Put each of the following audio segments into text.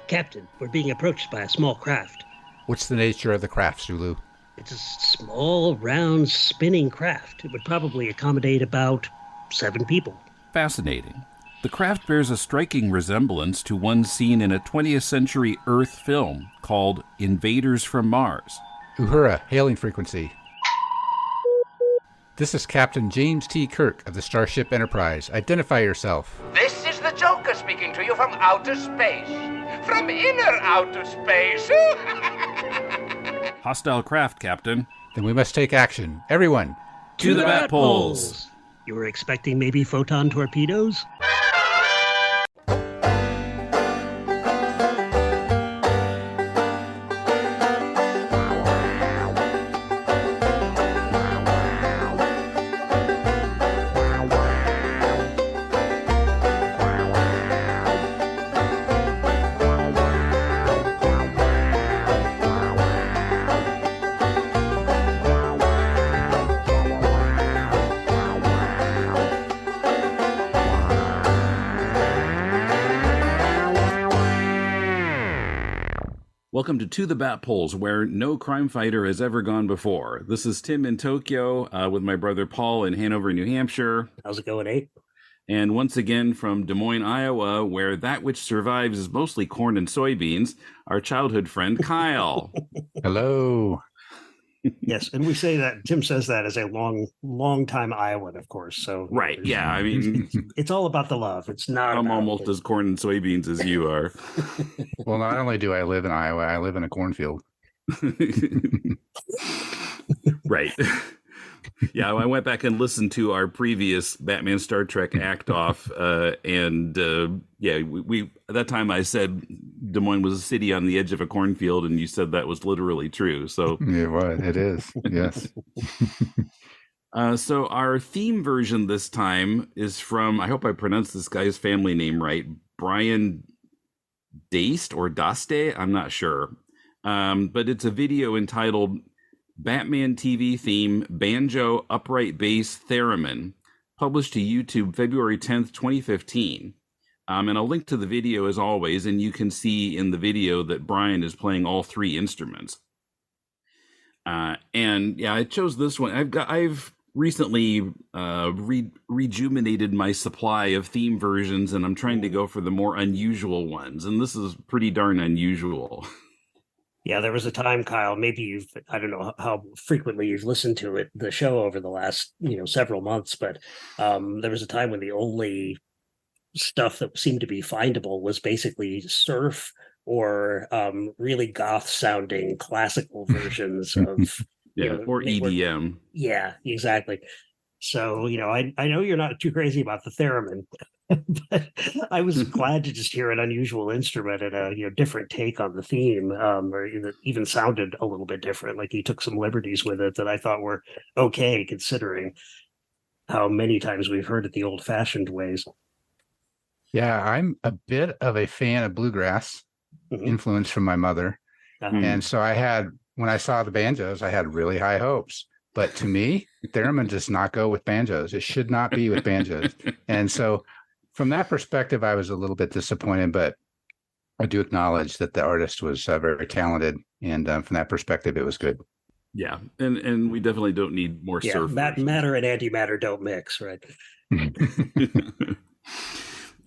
Captain, we're being approached by a small craft. What's the nature of the craft, Zulu? It's a small, round, spinning craft. It would probably accommodate about 7 people. Fascinating. The craft bears a striking resemblance to one seen in a 20th century Earth film called Invaders from Mars. Uhura, hailing frequency. This is Captain James T. Kirk of the Starship Enterprise. Identify yourself. This is the Joker speaking to you from outer space. From inner outer space. Hostile craft, Captain. Then we must take action. Everyone, To the bat poles. You were expecting maybe photon torpedoes? Welcome to the Bat Poles, where no crime fighter has ever gone before. This is Tim in Tokyo with my brother Paul in Hanover, New Hampshire. How's it going, Abe? And once again from Des Moines, Iowa, where that which survives is mostly corn and soybeans, our childhood friend Kyle. hello. Yes, and we say that, Tim says that as a long time Iowan, of course. So Right, yeah, I mean... it's all about the love. It's not I'm almost as corn and soybeans as you are. Well, not only do I live in Iowa, I live in a cornfield. Right. Yeah, I went back and listened to our previous Batman Star Trek act off, and we at that time I said Des Moines was a city on the edge of a cornfield, and you said that was literally true. So It is. Yes. So our theme version this time is from, I hope I pronounced this guy's family name right, Bryan Daste or Daste, I'm not sure, but it's a video entitled Batman TV theme, banjo, upright bass, theremin, published to YouTube February 10th, 2015. And I'll link to the video as always, and you can see in the video that Bryan is playing all 3 instruments. And yeah, I chose this one. I've recently rejuvenated my supply of theme versions, and I'm trying to go for the more unusual ones. And this is pretty darn unusual. Yeah, there was a time, Kyle, maybe I don't know how frequently you've listened to the show over the last, several months, but there was a time when the only stuff that seemed to be findable was basically surf or really goth sounding classical versions of, or EDM. Yeah, exactly. So, I know you're not too crazy about the theremin, but I was glad to just hear an unusual instrument and a different take on the theme, or even sounded a little bit different. Like he took some liberties with it that I thought were okay, considering how many times we've heard it the old-fashioned ways. Yeah, I'm a bit of a fan of bluegrass, influence from my mother. And so when I saw the banjos, I had really high hopes. But to me, theremin does not go with banjos. It should not be with banjos. And so from that perspective, I was a little bit disappointed, but I do acknowledge that the artist was very talented. And from that perspective, it was good. Yeah. And we definitely don't need more surf. Matter and antimatter don't mix, right?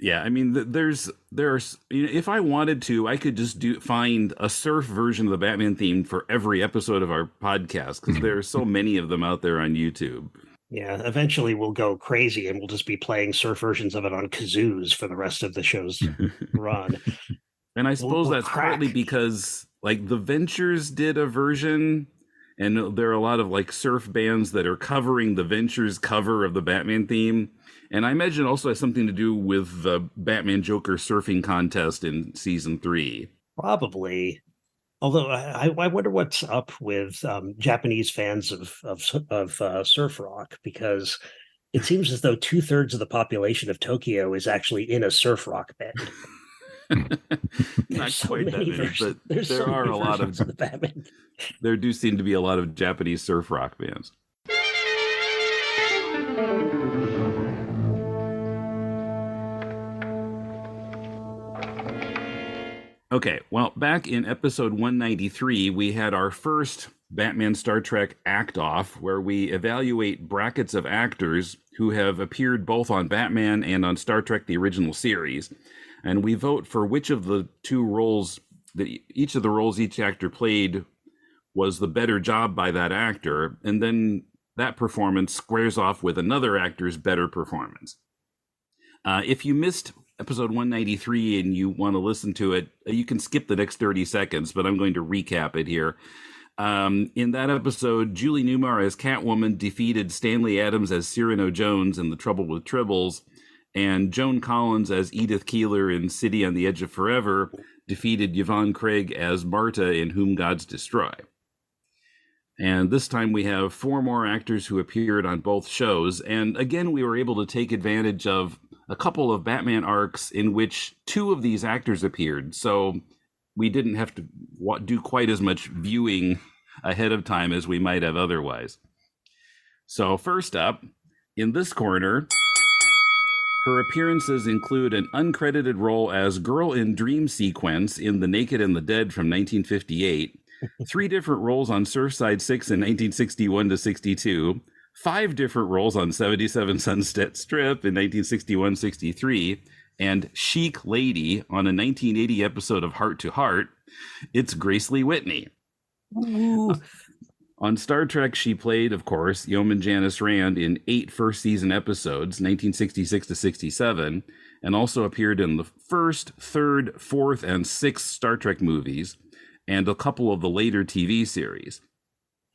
Yeah, I mean, there's if I wanted to, I could just find a surf version of the Batman theme for every episode of our podcast, because there are so many of them out there on YouTube. Yeah, eventually we'll go crazy and we'll just be playing surf versions of it on kazoos for the rest of the show's run. And I suppose that's partly because, like, the Ventures did a version, and there are a lot of, like, surf bands that are covering the Ventures cover of the Batman theme. And I imagine it also has something to do with the Batman Joker surfing contest in season 3. Probably. Although I wonder what's up with Japanese fans of surf rock, because it seems as though 2/3 of the population of Tokyo is actually in a surf rock band. Not quite that many, but there are a lot of the Batman. There do seem to be a lot of Japanese surf rock bands. Okay, well, back in episode 193, we had our first Batman Star Trek act off, where we evaluate brackets of actors who have appeared both on Batman and on Star Trek the original series. And we vote for which of the two roles, each of the roles each actor played was the better job by that actor. And then that performance squares off with another actor's better performance. If you missed episode 193 and you want to listen to it, you can skip the next 30 seconds, but I'm going to recap it here. In that episode, Julie Newmar as Catwoman defeated Stanley Adams as Cyrano Jones in The Trouble with Tribbles, and Joan Collins as Edith Keeler in City on the Edge of Forever defeated Yvonne Craig as Marta in Whom Gods Destroy. And this time we have 4 more actors who appeared on both shows, and again we were able to take advantage of a couple of Batman arcs in which 2 of these actors appeared, so we didn't have to do quite as much viewing ahead of time as we might have otherwise. So first up, in this corner, her appearances include an uncredited role as Girl in Dream Sequence in The Naked and the Dead from 1958, 3 different roles on Surfside 6 in 1961 to 62, 5 different roles on 77 Sunset Strip in 1961-63, and Chic Lady on a 1980 episode of Heart to Heart. It's Grace Lee Whitney. Ooh. On Star Trek, she played, of course, Yeoman Janice Rand in 8 first-season episodes, 1966 to 67, and also appeared in the 1st, 3rd, 4th, and 6th Star Trek movies, and a couple of the later TV series.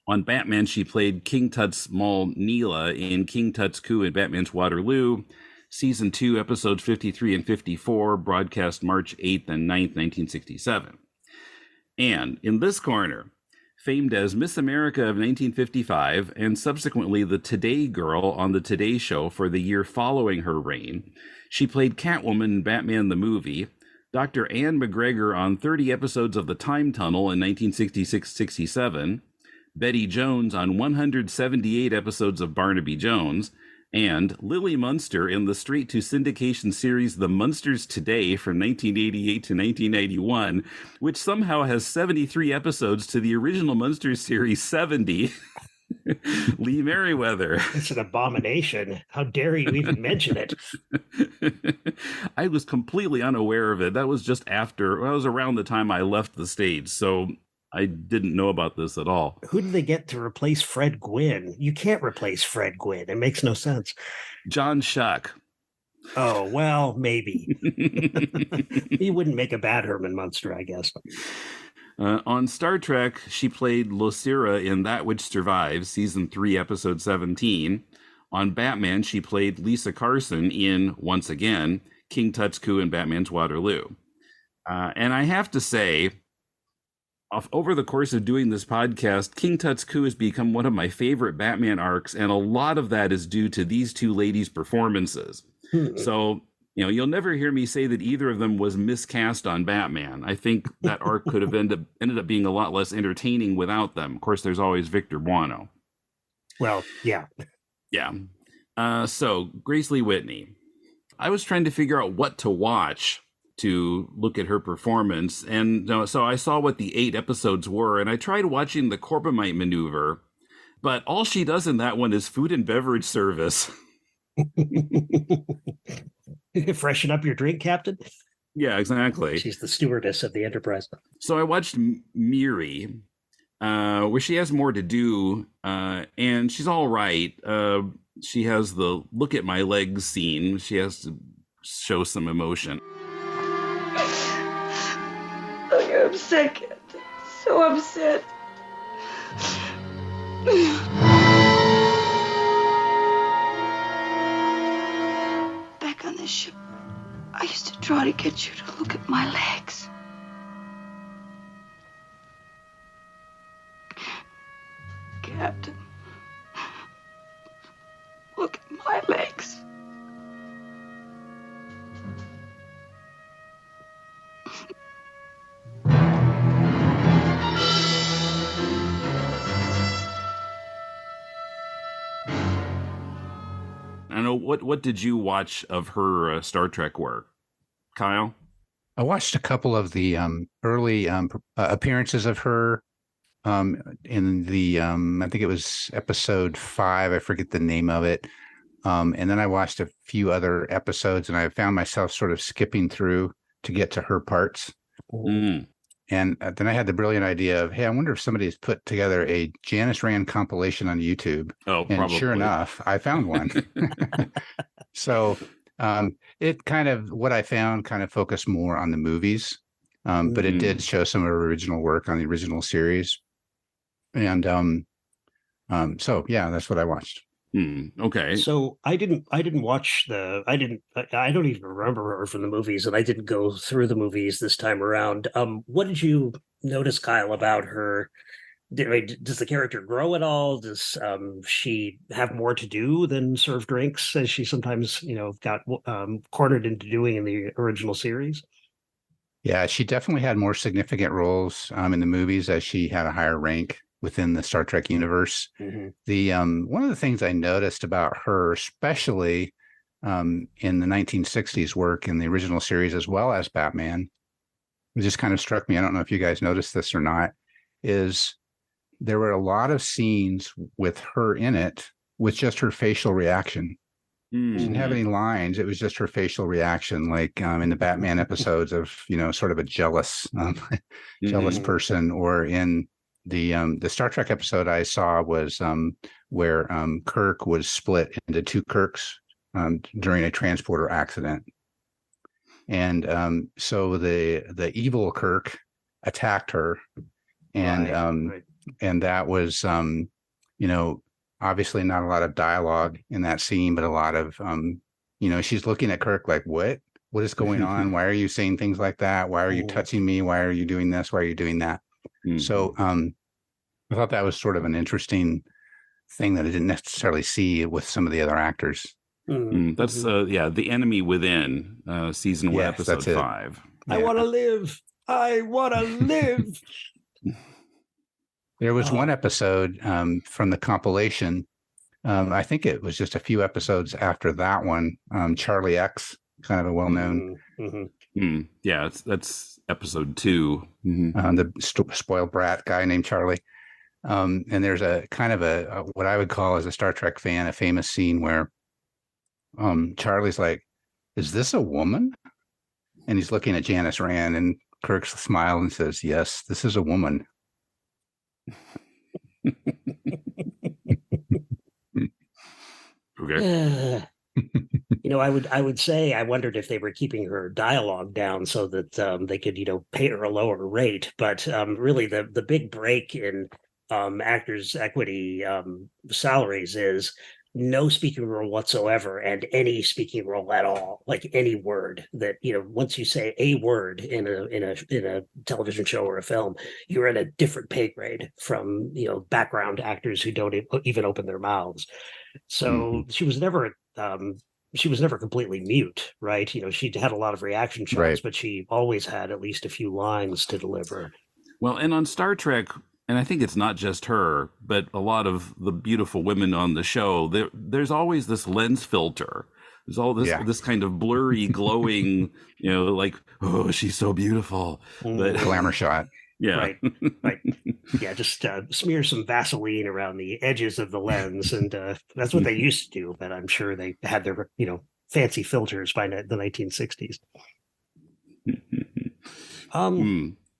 On Batman, she played King Tut's Moll Neila in King Tut's Coup in Batman's Waterloo, Season 2, Episodes 53 and 54, broadcast March 8th and 9th, 1967. And in this corner, famed as Miss America of 1955 and subsequently the Today Girl on the Today Show for the year following her reign, she played Catwoman in Batman the Movie, Dr. Anne McGregor on 30 episodes of The Time Tunnel in 1966-67, Betty Jones on 178 episodes of Barnaby Jones, and Lily Munster in the straight-to-syndication series The Munsters Today from 1988 to 1991, which somehow has 73 episodes to the original Munsters series 70. Lee Meriwether. It's an abomination. How dare you even mention it? I was completely unaware of it. That was just after, well, that was around the time I left the stage, so I didn't know about this at all. Who did they get to replace Fred Gwynn? You can't replace Fred Gwynn. It makes no sense. John Schuck. Oh, well, maybe. He wouldn't make a bad Herman Munster, I guess. On Star Trek, she played Losira in That Which Survives, Season 3, Episode 17. On Batman, she played Lisa Carson in, once again, King Tut's Coup in Batman's Waterloo. And I have to say, over the course of doing this podcast, King Tut's Coup has become one of my favorite Batman arcs, and a lot of that is due to these 2 ladies' performances. So, you'll never hear me say that either of them was miscast on Batman. I think that arc could have ended up being a lot less entertaining without them. Of course, there's always Victor Buono. Well, yeah. Yeah. So, Grace Lee Whitney. I was trying to figure out what to watch to look at her performance. And so I saw what the 8 episodes were, and I tried watching the Corbomite Maneuver, but all she does in that one is food and beverage service. Freshen up your drink, Captain? Yeah, exactly. She's the stewardess of the Enterprise. So I watched Miri, where she has more to do, and she's all right. She has the look at my legs scene. She has to show some emotion. Oh, you're upset, Captain. So upset. Back on this ship, I used to try to get you to look at my legs. Captain, look at my legs. I know what did you watch of her Star Trek work, Kyle? I watched a couple of the early appearances of her in the I think it was episode 5. I forget the name of it. And then I watched a few other episodes, and I found myself sort of skipping through to get to her parts. Mm. And then I had the brilliant idea of, hey, I wonder if somebody has put together a Janice Rand compilation on YouTube. Oh, and probably. Sure enough, I found one. So it kind of, what I found kind of focused more on the movies, but it did show some of her original work on the original series. And so, yeah, that's what I watched. Okay. So I didn't watch I don't even remember her from the movies, and I didn't go through the movies this time around. What did you notice, Kyle, about her? Does the character grow at all? Does she have more to do than serve drinks, as she sometimes, got cornered into doing in the original series? Yeah, she definitely had more significant roles in the movies as she had a higher rank within the Star Trek universe. Mm-hmm. The one of the things I noticed about her, especially in the 1960s work in the original series, as well as Batman, it just kind of struck me. I don't know if you guys noticed this or not, is there were a lot of scenes with her in it with just her facial reaction. She didn't have any lines. It was just her facial reaction, like in the Batman episodes of, sort of a jealous person, or in the Star Trek episode I saw was where Kirk was split into two Kirks during a transporter accident. And so the evil Kirk attacked her, and Right. and that was obviously not a lot of dialogue in that scene, but a lot of she's looking at Kirk like, what is going on? Why are you saying things like that? Why are you touching me? Why are you doing this? Why are you doing that? So I thought that was sort of an interesting thing that I didn't necessarily see with some of the other actors. That's The Enemy Within, season 1, episode 5. I want to live. I want to live. There was one episode from the compilation. I think it was just a few episodes after that one. Charlie X, kind of a well-known. Yeah, that's episode 2. The spoiled brat guy named Charlie. And there's a kind of a what I would call, as a Star Trek fan, a famous scene where Charlie's like, "Is this a woman?" And he's looking at Janice Rand, and Kirk smiles and says, "Yes, this is a woman." Okay. I would say I wondered if they were keeping her dialogue down so that they could, pay her a lower rate. But really, the big break in actors' equity salaries is no speaking role whatsoever, and any speaking role at all, like any word that, once you say a word in a television show or a film, you're in a different pay grade from, background actors who don't even open their mouths. So she was never completely mute, right? She had a lot of reaction shots, right, but she always had at least a few lines to deliver. Well, and on Star Trek, and I think it's not just her, but a lot of the beautiful women on the show, there's always this lens filter. There's all this kind of blurry, glowing, like, oh, she's so beautiful. But glamour shot. Yeah. Right. Yeah, just smear some Vaseline around the edges of the lens, and that's what they used to do. But I'm sure they had their, fancy filters by the 1960s.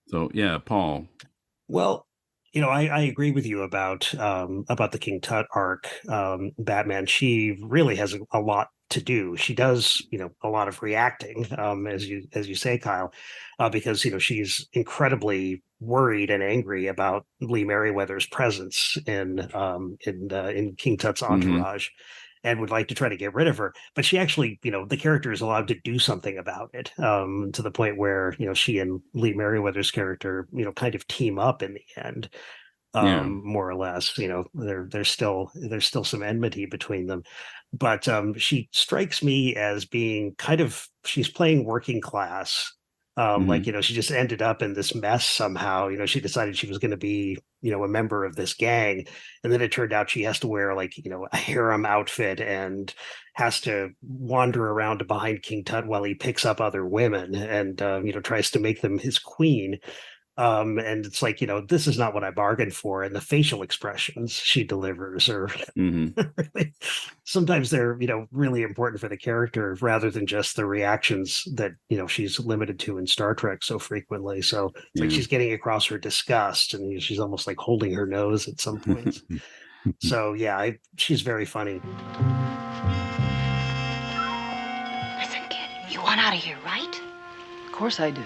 So yeah, Paul. Well, I agree with you about the King Tut arc. Batman, she really has a lot to do. She does, a lot of reacting, as you say, Kyle, because she's incredibly worried and angry about Lee Meriwether's presence in King Tut's entourage, and would like to try to get rid of her. But she actually, the character is allowed to do something about it, to the point where, she and Lee Meriwether's character, kind of team up in the end, more or less. There's still some enmity between them. But she strikes me as being she's playing working class, Like, she just ended up in this mess somehow. She decided she was going to be, a member of this gang. And then it turned out she has to wear like, a harem outfit and has to wander around behind King Tut while he picks up other women and, tries to make them his queen. And it's like, this is not what I bargained for. And the facial expressions she delivers are really, sometimes they're, really important for the character rather than just the reactions that, she's limited to in Star Trek so frequently. So it's like she's getting across her disgust and she's almost like holding her nose at some points. So yeah, she's very funny. Listen, kid, you want out of here, right? Of course I do.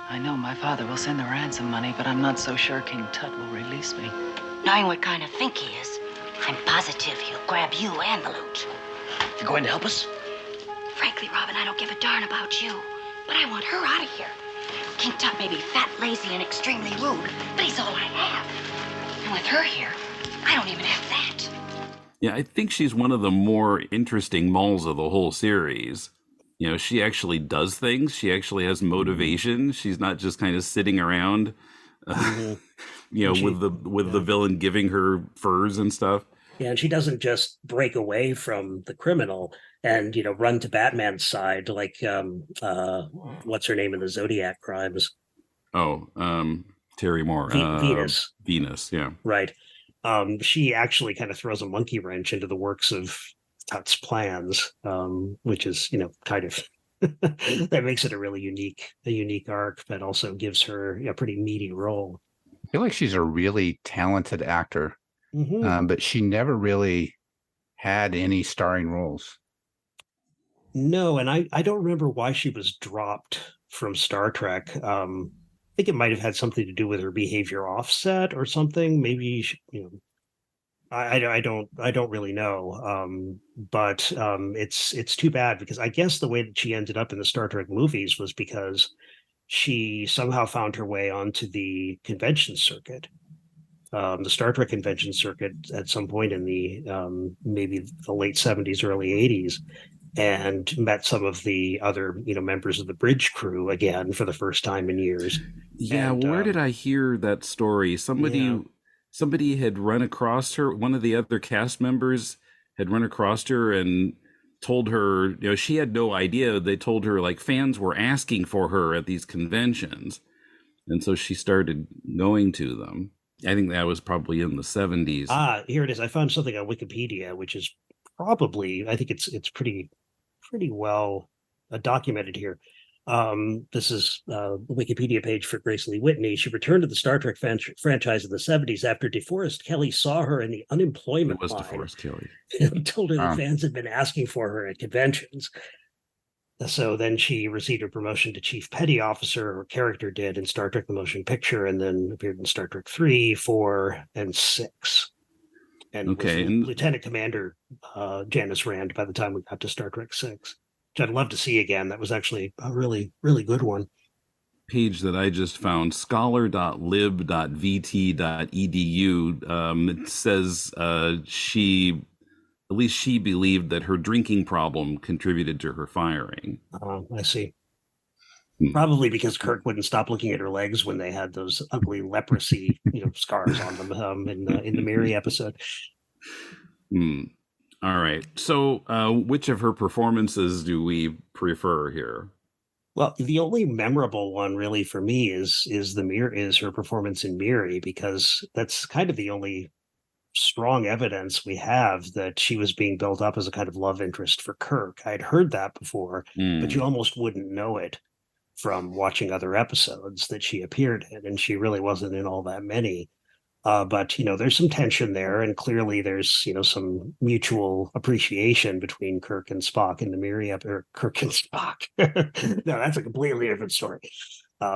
I know my father will send the ransom money, but I'm not so sure King Tut will release me. Knowing what kind of think he is, I'm positive he'll grab you and the loot. You're going to help us? Frankly, Robin, I don't give a darn about you, but I want her out of here. King Tut may be fat, lazy, and extremely rude, but he's all I have. And with her here, I don't even have that. Yeah, I think she's one of the more interesting molls of the whole series. She actually does things. She actually has motivation. She's not just kind of sitting around, with the villain giving her furs and stuff. Yeah, and she doesn't just break away from the criminal and, run to Batman's side like, what's her name in the Zodiac crimes? Terry Moore. Venus. Venus, yeah. Right. She actually kind of throws a monkey wrench into the works of Tut's plans, which is, kind of that makes it a really unique arc, but also gives her a pretty meaty role. I feel like she's a really talented actor, but she never really had any starring roles. No, and I don't remember why she was dropped from Star Trek. I think it might have had something to do with her behavior offset or something. Maybe I don't really know, but it's too bad because I guess the way that she ended up in the Star Trek movies was because she somehow found her way onto the convention circuit, the Star Trek convention circuit at some point in the maybe the late 70s, early 80s, and met some of the other members of the bridge crew again for the first time in years. Yeah, and, where did I hear that story? Somebody had run across her. One of the other cast members had run across her and told her, she had no idea. They told her like fans were asking for her at these conventions. And so she started going to them. I think that was probably in the 70s. Here it is. I found something on Wikipedia, which is probably, I think it's pretty well documented here. This is a Wikipedia page for Grace Lee Whitney. She returned to the Star Trek franchise in the 70s after DeForest Kelley saw her in the unemployment line. DeForest Kelley. And told her that fans had been asking for her at conventions. So then she received a promotion to Chief Petty Officer. Her character did in Star Trek The Motion Picture, and then appeared in Star Trek 3, 4, and 6. And was Lieutenant Commander Janice Rand by the time we got to Star Trek 6. Which I'd love to see again. That was actually a really, really good one. Page that I just found, scholar.lib.vt.edu. It says she believed that her drinking problem contributed to her firing. I see. Probably because Kirk wouldn't stop looking at her legs when they had those ugly leprosy, scars on them in the Miri episode. All right. So which of her performances do we prefer here? Well, the only memorable one really for me is her performance in Miri, because that's kind of the only strong evidence we have that she was being built up as a kind of love interest for Kirk. I'd heard that before, but you almost wouldn't know it from watching other episodes that she appeared in, and she really wasn't in all that many. But there's some tension there, and clearly there's some mutual appreciation between Kirk and Spock in the Miri or Kirk and Spock. No, that's a completely different story.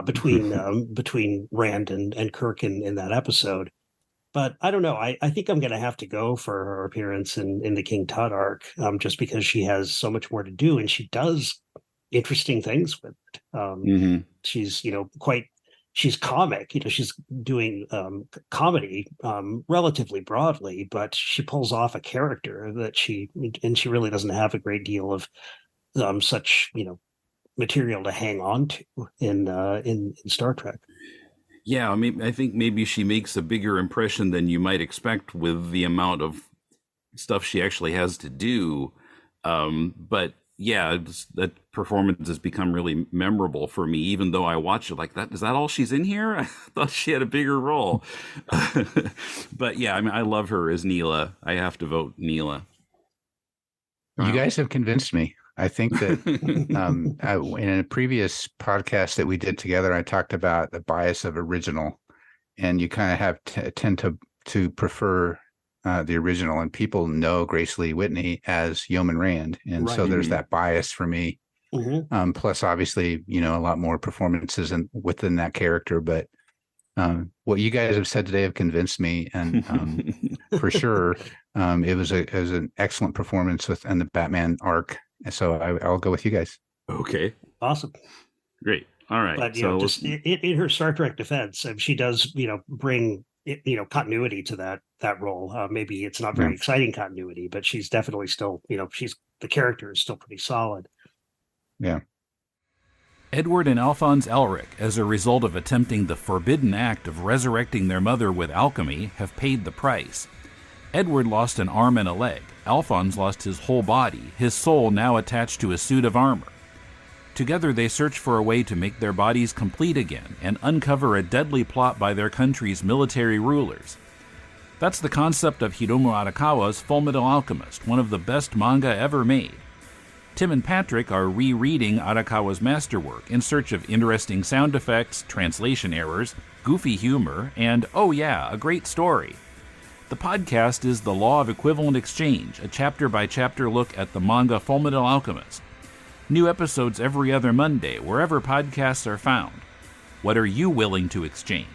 Between Rand and Kirk in that episode. But I don't know. I think I'm going to have to go for her appearance in the King Tut arc, just because she has so much more to do, and she does interesting things with it. She's she's comic, she's doing comedy relatively broadly, but she pulls off a character that she really doesn't have a great deal of such material to hang on to in Star Trek. Yeah, I mean, I think maybe she makes a bigger impression than you might expect with the amount of stuff she actually has to do. But yeah, that performance has become really memorable for me, even though I watch it like that. Is that all she's in here? I thought she had a bigger role. But yeah, I mean, I love her as Neila. I have to vote Neila. You guys have convinced me. I think that in a previous podcast that we did together, I talked about the bias of original, and you kind of have tend to prefer the original, and people know Grace Lee Whitney as Yeoman Rand, and so there's that bias for me. Plus, obviously, a lot more performances within that character. But what you guys have said today have convinced me, and for sure, it was an excellent performance within the Batman arc. So I'll go with you guys. Okay, awesome, great. All right, but just in her Star Trek defense, she does bring continuity to that role. Maybe it's not very exciting continuity, but she's definitely still the character is still pretty solid. Yeah. Edward and Alphonse Elric, as a result of attempting the forbidden act of resurrecting their mother with alchemy, have paid the price. Edward lost an arm and a leg. Alphonse lost his whole body, his soul now attached to a suit of armor. Together they search for a way to make their bodies complete again and uncover a deadly plot by their country's military rulers. That's the concept of Hiromu Arakawa's Fullmetal Alchemist, one of the best manga ever made. Tim and Patrick are rereading Arakawa's masterwork in search of interesting sound effects, translation errors, goofy humor, and, oh yeah, a great story. The podcast is The Law of Equivalent Exchange, a chapter-by-chapter look at the manga Fullmetal Alchemist. New episodes every other Monday, wherever podcasts are found. What are you willing to exchange?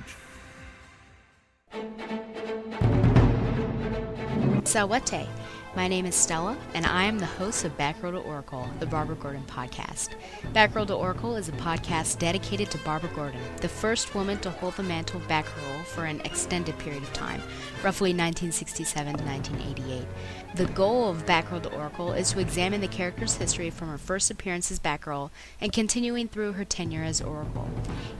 Sawate. My name is Stella, and I am the host of Batgirl to Oracle, the Barbara Gordon podcast. Batgirl to Oracle is a podcast dedicated to Barbara Gordon, the first woman to hold the mantle of Batgirl for an extended period of time, roughly 1967 to 1988. The goal of Batgirl to Oracle is to examine the character's history from her first appearance as Batgirl and continuing through her tenure as Oracle.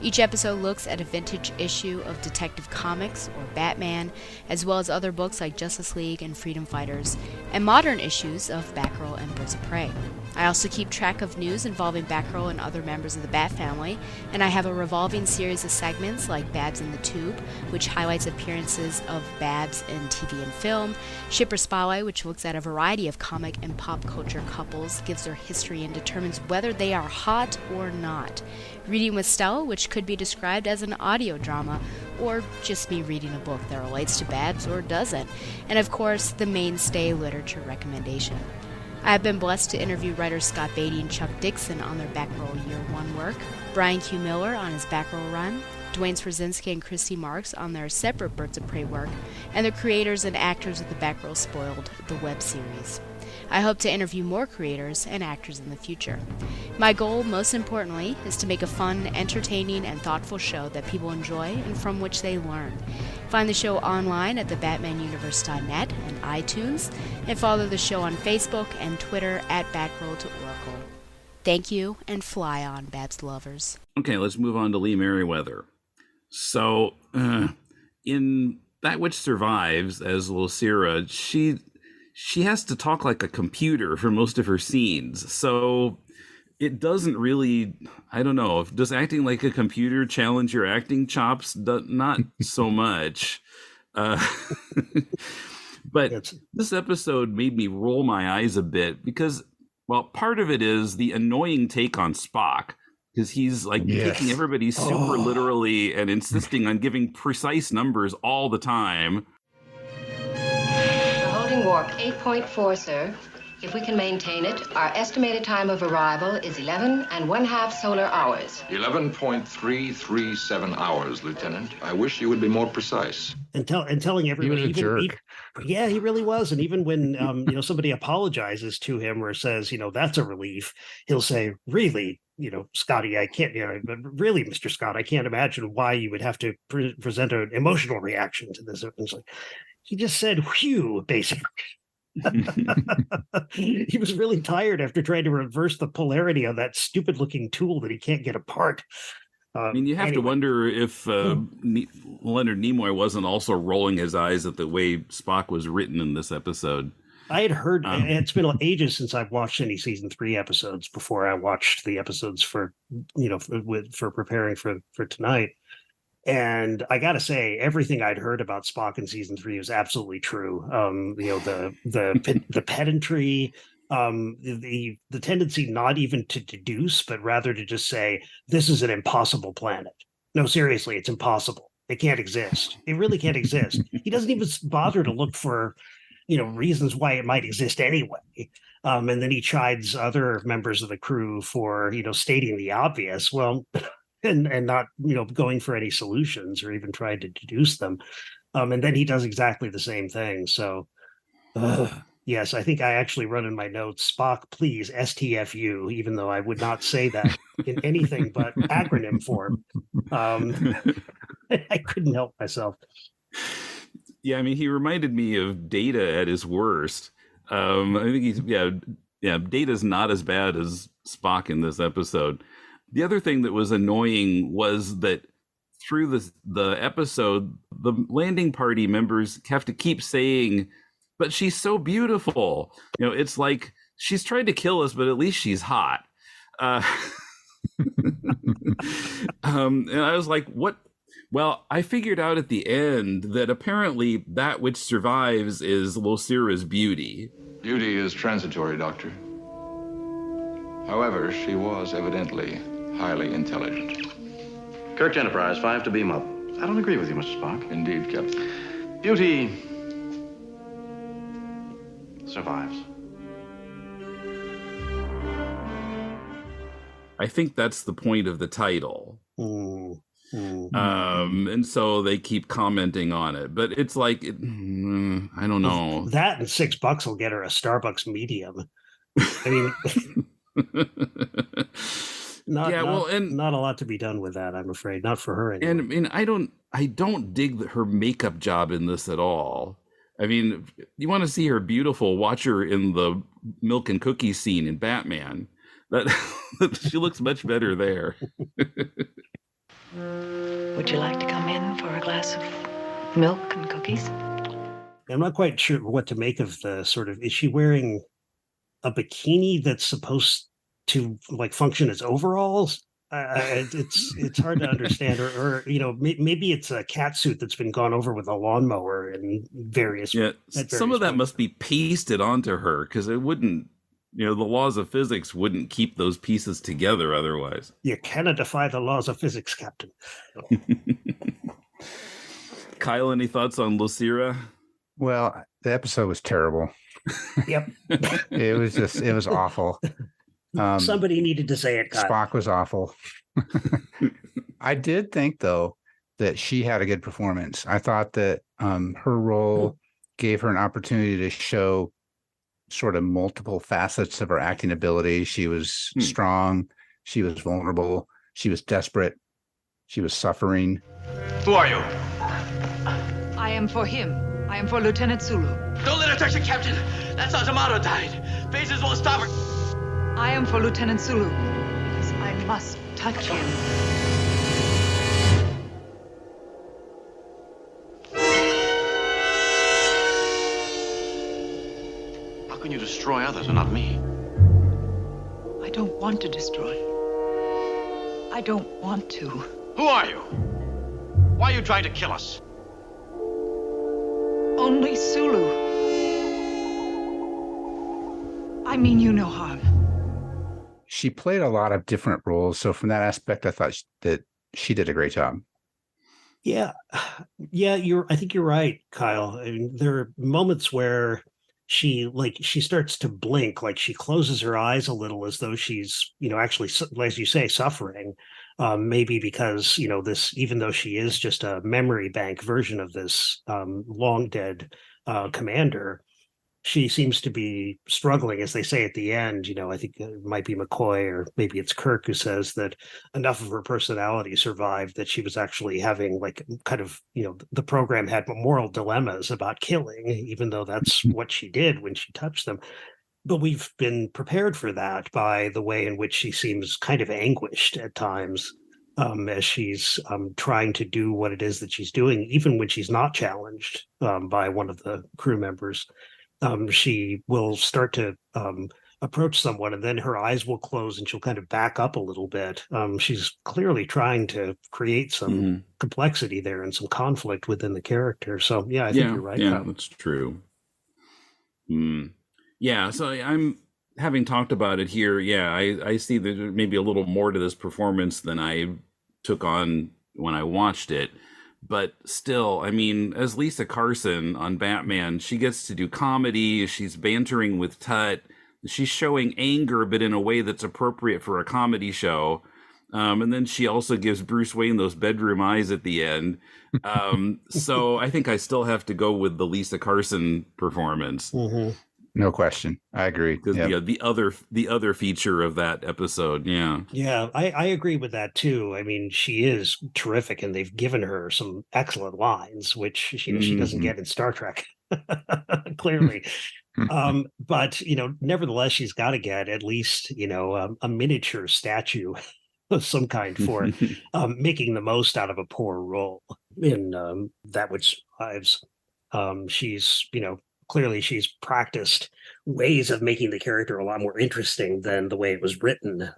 Each episode looks at a vintage issue of Detective Comics or Batman, as well as other books like Justice League and Freedom Fighters, and modern issues of Batgirl and Birds of Prey. I also keep track of news involving Batgirl and other members of the Bat family, and I have a revolving series of segments like Babs in the Tube, which highlights appearances of Babs in TV and film, Shipper Spotlight, which looks at a variety of comic and pop culture couples, gives their history, and determines whether they are hot or not. Reading with Stella, which could be described as an audio drama, or just me reading a book that relates to Babs or doesn't, and of course, the mainstay literature recommendation. I have been blessed to interview writers Scott Beatty and Chuck Dixon on their Batgirl Year 1 work, Brian Q. Miller on his Batgirl run, Dwayne Swarzynski and Christy Marks on their separate Birds of Prey work, and the creators and actors of the Batgirl Spoiled, the web series. I hope to interview more creators and actors in the future. My goal, most importantly, is to make a fun, entertaining, and thoughtful show that people enjoy and from which they learn. Find the show online at thebatmanuniverse.net and iTunes, and follow the show on Facebook and Twitter at Batgirl to Oracle. Thank you, and fly on, Babs lovers. Okay, let's move on to Lee Meriwether. So, in That Which Survives as Losira, she has to talk like a computer for most of her scenes. So it doesn't really, I don't know, does acting like a computer challenge your acting chops? Not so much. But this episode made me roll my eyes a bit because, well, part of it is the annoying take on Spock, because he's like taking everybody super literally and insisting on giving precise numbers all the time. Holding warp 8.4, sir. If we can maintain it, our estimated time of arrival is 11 1/2 solar hours. 11.337 hours, Lieutenant. I wish you would be more precise. And telling everybody, he was a jerk. Yeah, he really was. And even when somebody apologizes to him or says, that's a relief, he'll say, really, Scotty, I can't, but really, Mr. Scott, I can't imagine why you would have to present an emotional reaction to this. It's like, he just said, whew, basically. He was really tired after trying to reverse the polarity on that stupid looking tool that he can't get apart. I mean, you have to wonder if Leonard Nimoy wasn't also rolling his eyes at the way Spock was written in this episode. I had heard it's been ages since I've watched any season 3 episodes before I watched the episodes for preparing for tonight. And I got to say, everything I'd heard about Spock in season 3 was absolutely true. The pedantry, the tendency not even to deduce, but rather to just say, this is an impossible planet. No, seriously, it's impossible. It can't exist. It really can't exist. He doesn't even bother to look for reasons why it might exist anyway. And then he chides other members of the crew for, stating the obvious. Well, and not, going for any solutions or even trying to deduce them. And then he does exactly the same thing. So, yes, I think I actually wrote in my notes, Spock, please, STFU, even though I would not say that in anything but acronym form. I couldn't help myself. Yeah, I mean, he reminded me of Data at his worst. I think he's Data's not as bad as Spock in this episode. The other thing that was annoying was that through the episode, the landing party members have to keep saying, "But she's so beautiful." It's like she's trying to kill us, but at least she's hot. And I was like, "What?" Well, I figured out at the end that apparently that which survives is Losira's beauty. Beauty is transitory, Doctor. However, she was evidently highly intelligent. Kirk Enterprise, 5 to beam up. I don't agree with you, Mr. Spock. Indeed, Captain. Beauty survives. I think that's the point of the title. And so they keep commenting on it, but it's like, I don't know. That and $6 will get her a Starbucks medium. I mean, not a lot to be done with that, I'm afraid. Not for her anyway. And I mean, I don't dig her makeup job in this at all. I mean, you want to see her beautiful, watch her in the milk and cookies scene in Batman. That she looks much better there. Would you like to come in for a glass of milk and cookies? I'm not quite sure what to make of the sort of, is she wearing a bikini that's supposed to function as overalls? It's hard to understand, or maybe it's a cat suit that's been gone over with a lawnmower and various. Yeah, some of that must be pasted onto her because it wouldn't. The laws of physics wouldn't keep those pieces together otherwise. You cannot defy the laws of physics, Captain. Kyle, any thoughts on Losira? Well, the episode was terrible. Yep. It was awful. Somebody needed to say it, Kyle. Spock was awful. I did think, though, that she had a good performance. I thought that her role gave her an opportunity to show sort of multiple facets of her acting ability. She was strong. She was vulnerable. She was desperate. She was suffering. Who are you? I am for him. I am for Lieutenant Sulu. Don't let her touch you, Captain. That's how Tomato died. Phases won't stop her. I am for Lieutenant Sulu because I must touch him. How can you destroy others and not me? I don't want to destroy. I don't want to. Who are you? Why are you trying to kill us? Only Sulu. I mean you no harm. She played a lot of different roles. So from that aspect, I thought that she did a great job. Yeah. I think you're right, Kyle. I mean, there are moments where she starts to blink, like she closes her eyes a little as though she's, actually, as you say, suffering. Maybe because, this, even though she is just a memory bank version of this long dead commander, she seems to be struggling, as they say at the end. I think it might be McCoy or maybe it's Kirk who says that enough of her personality survived that she was actually having like kind of, the program had moral dilemmas about killing, even though that's what she did when she touched them. But we've been prepared for that by the way in which she seems kind of anguished at times, as she's trying to do what it is that she's doing, even when she's not challenged by one of the crew members. She will start to approach someone, and then her eyes will close and she'll kind of back up a little bit. She's clearly trying to create some complexity there and some conflict within the character. So, yeah, I think you're right. Yeah, that's true. Yeah, so I'm having talked about it here. Yeah, I see that there may be a little more to this performance than I took on when I watched it. But still, I mean, as Lisa Carson on Batman, she gets to do comedy. She's bantering with Tut. She's showing anger, but in a way that's appropriate for a comedy show. And then she also gives Bruce Wayne those bedroom eyes at the end. So I think I still have to go with the Lisa Carson performance. No question. I agree. Because the other feature of that episode, I agree with that too. I mean, she is terrific, and they've given her some excellent lines, which she doesn't get in Star Trek, clearly. But nevertheless, she's got to get at least a miniature statue of some kind for making the most out of a poor role in That Which Lives. She's clearly she's practiced ways of making the character a lot more interesting than the way it was written.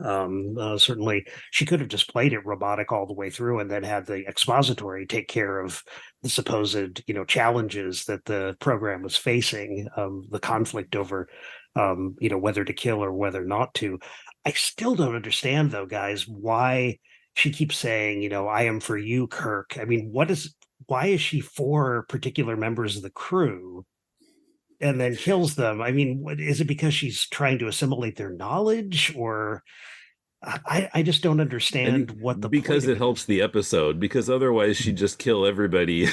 Certainly she could have just played it robotic all the way through and then had the expository take care of the supposed, challenges that the program was facing, the conflict over, whether to kill or whether not to. I still don't understand though, guys, why she keeps saying, I am for you, Kirk. I mean, why is she for particular members of the crew and then kills them? I mean, is it because she's trying to assimilate their knowledge, or I just don't understand what the because it helps the episode, because otherwise she'd just kill everybody.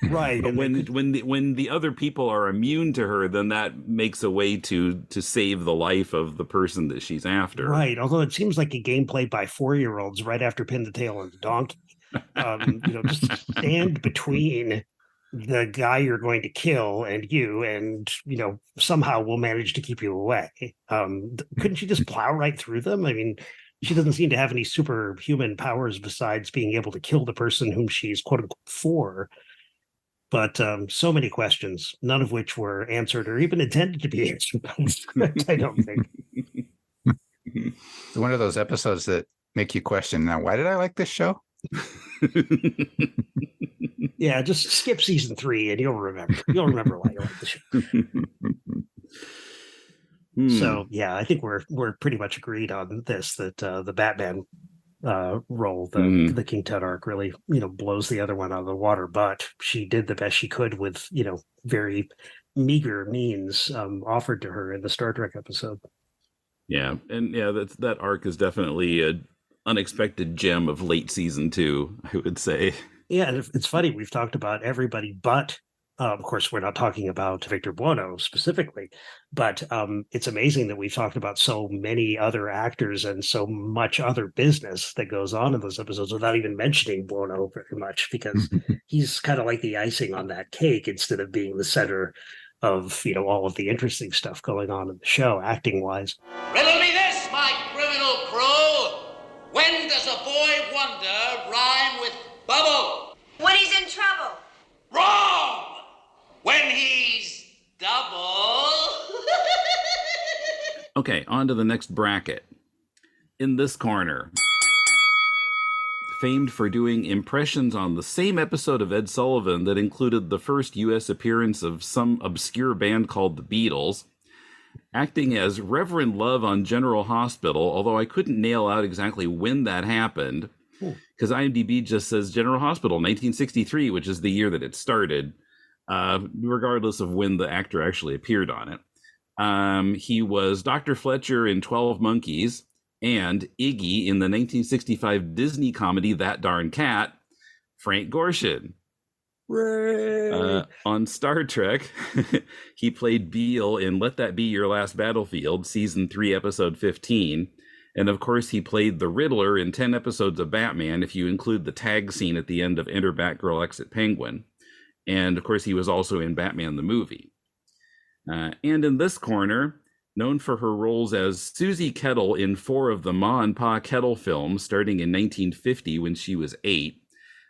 Right. But when the other people are immune to her, then that makes a way to save the life of the person that she's after. Right. Although it seems like a game played by 4-year-olds right after Pin the Tail on the Donkey. Just stand between the guy you're going to kill and you, and somehow we'll manage to keep you away. Couldn't she just plow right through them? I mean, she doesn't seem to have any superhuman powers besides being able to kill the person whom she's quote unquote for. But so many questions, none of which were answered or even intended to be answered by the script, I don't think. It's one of those episodes that make you question, now, why did I like this show? Yeah, just skip season 3 and you'll remember. You'll remember why you like the show. So yeah, I think we're pretty much agreed on this, that the Batman role, the King Tut arc really blows the other one out of the water, but she did the best she could with very meager means offered to her in the Star Trek episode. Yeah, and that arc is definitely a unexpected gem of late season 2, I would say. Yeah, and it's funny, we've talked about everybody but of course, we're not talking about Victor Buono specifically, but it's amazing that we've talked about so many other actors and so much other business that goes on in those episodes without even mentioning Buono very much, because he's kind of like the icing on that cake instead of being the center of, all of the interesting stuff going on in the show, acting-wise. Riddle me this, my criminal crew. When does a boy wonder rhyme with bubble? When he's in trouble. Wrong! When he's double. Okay, on to the next bracket. In this corner, famed for doing impressions on the same episode of Ed Sullivan that included the first U.S. appearance of some obscure band called the Beatles, acting as Reverend Love on General Hospital, although I couldn't nail out exactly when that happened, because IMDb just says General Hospital, 1963, which is the year that it started, regardless of when the actor actually appeared on it. He was Dr. Fletcher in 12 Monkeys and Iggy in the 1965 Disney comedy That Darn Cat, Frank Gorshin. On Star Trek, he played Bele in Let That Be Your Last Battlefield, season 3, episode 15. And of course, he played the Riddler in 10 episodes of Batman, if you include the tag scene at the end of Enter Batgirl, Exit Penguin. And of course, he was also in Batman the movie. And in this corner, known for her roles as Susie Kettle in 4 of the Ma and Pa Kettle films, starting in 1950 when she was 8.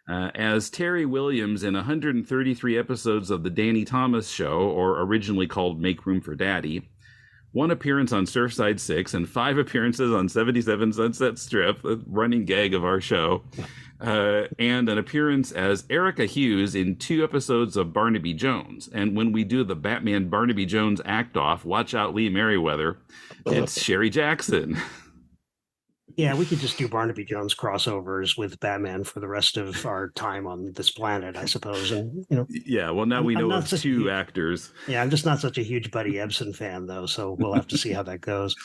As Terry Williams in 133 episodes of The Danny Thomas Show, or originally called Make Room for Daddy, 1 appearance on Surfside 6, and 5 appearances on 77 Sunset Strip, the running gag of our show, and an appearance as Erica Hughes in 2 episodes of Barnaby Jones. And when we do the Batman Barnaby Jones act-off, watch out Lee Meriwether, it's Sherry Jackson. Yeah, we could just do Barnaby Jones crossovers with Batman for the rest of our time on this planet, I suppose. And yeah, well, now we know of 2 actors. Yeah, I'm just not such a huge Buddy Ebsen fan, though, so we'll have to see how that goes.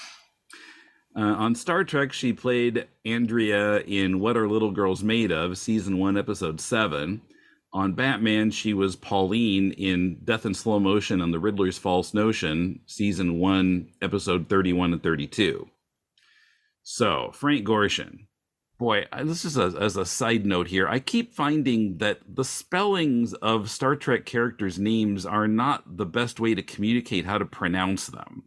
On Star Trek, she played Andrea in What Are Little Girls Made Of, season 1, episode 7. On Batman, she was Pauline in Death in Slow Motion and the Riddler's False Notion, season 1, episode 31 and 32. So, Frank Gorshin. Boy, this is as a side note here. I keep finding that the spellings of Star Trek characters' names are not the best way to communicate how to pronounce them.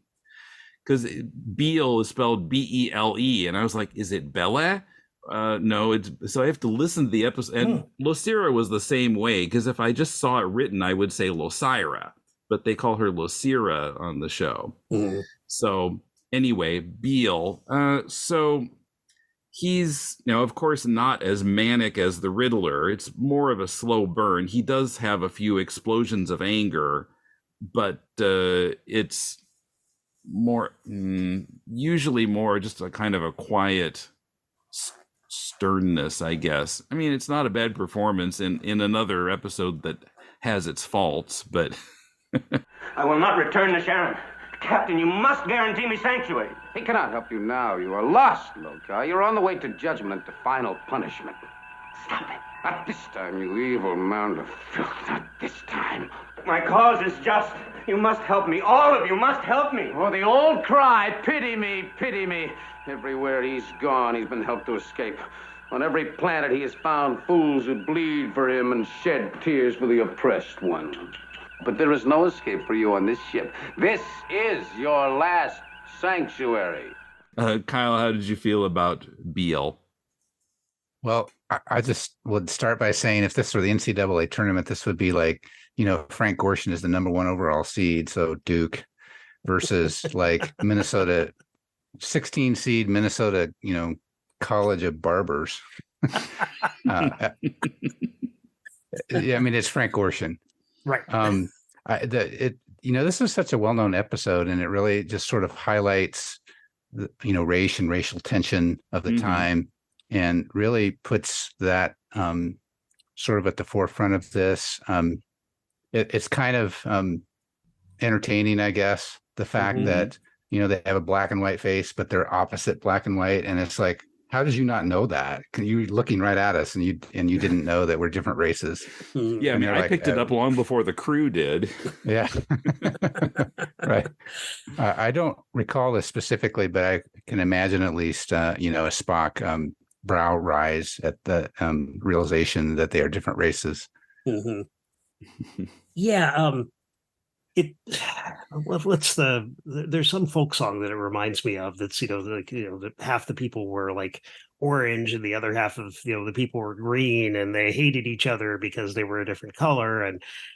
Because Bele is spelled Bele, and I was like, is it Bele? No, so I have to listen to the episode. And Losira was the same way, because if I just saw it written, I would say Losira. But they call her Losira on the show. Mm-hmm. So... anyway, Bele. So he's now, of course, not as manic as the Riddler. It's more of a slow burn. He does have a few explosions of anger, but it's more, usually more just a kind of a quiet sternness, I guess. I mean, it's not a bad performance in another episode that has its faults, but... I will not return to Sharon. Captain, you must guarantee me sanctuary. He cannot help you now. You are lost, Loka. You're on the way to judgment and to final punishment. Stop it. Not this time, you evil mound of filth. Not this time. My cause is just. You must help me. All of you must help me. Oh, the old cry, pity me, pity me. Everywhere he's gone, he's been helped to escape. On every planet, he has found fools who bleed for him and shed tears for the oppressed one. But there is no escape for you on this ship. This is your last sanctuary. Kyle, how did you feel about Bele? Well, I just would start by saying if this were the NCAA tournament, this would be like, Frank Gorshin is the number 1 overall seed. So Duke versus like Minnesota, 16 seed Minnesota, College of Barbers. Yeah, I mean, it's Frank Gorshin. Right. This is such a well-known episode, and it really just sort of highlights the, race and racial tension of the time, and really puts that sort of at the forefront of this. It's kind of entertaining, I guess, the fact that, they have a black and white face, but they're opposite black and white. And it's like, how did you not know that? You're looking right at us, and you didn't know that we're different races. Yeah, I mean, I picked it up long before the crew did. Yeah, right. I don't recall this specifically, but I can imagine at least, a Spock brow rise at the realization that they are different races. Mm-hmm. Yeah. There's some folk song that it reminds me of that's, that half the people were like orange and the other half of, the people were green, and they hated each other because they were a different color,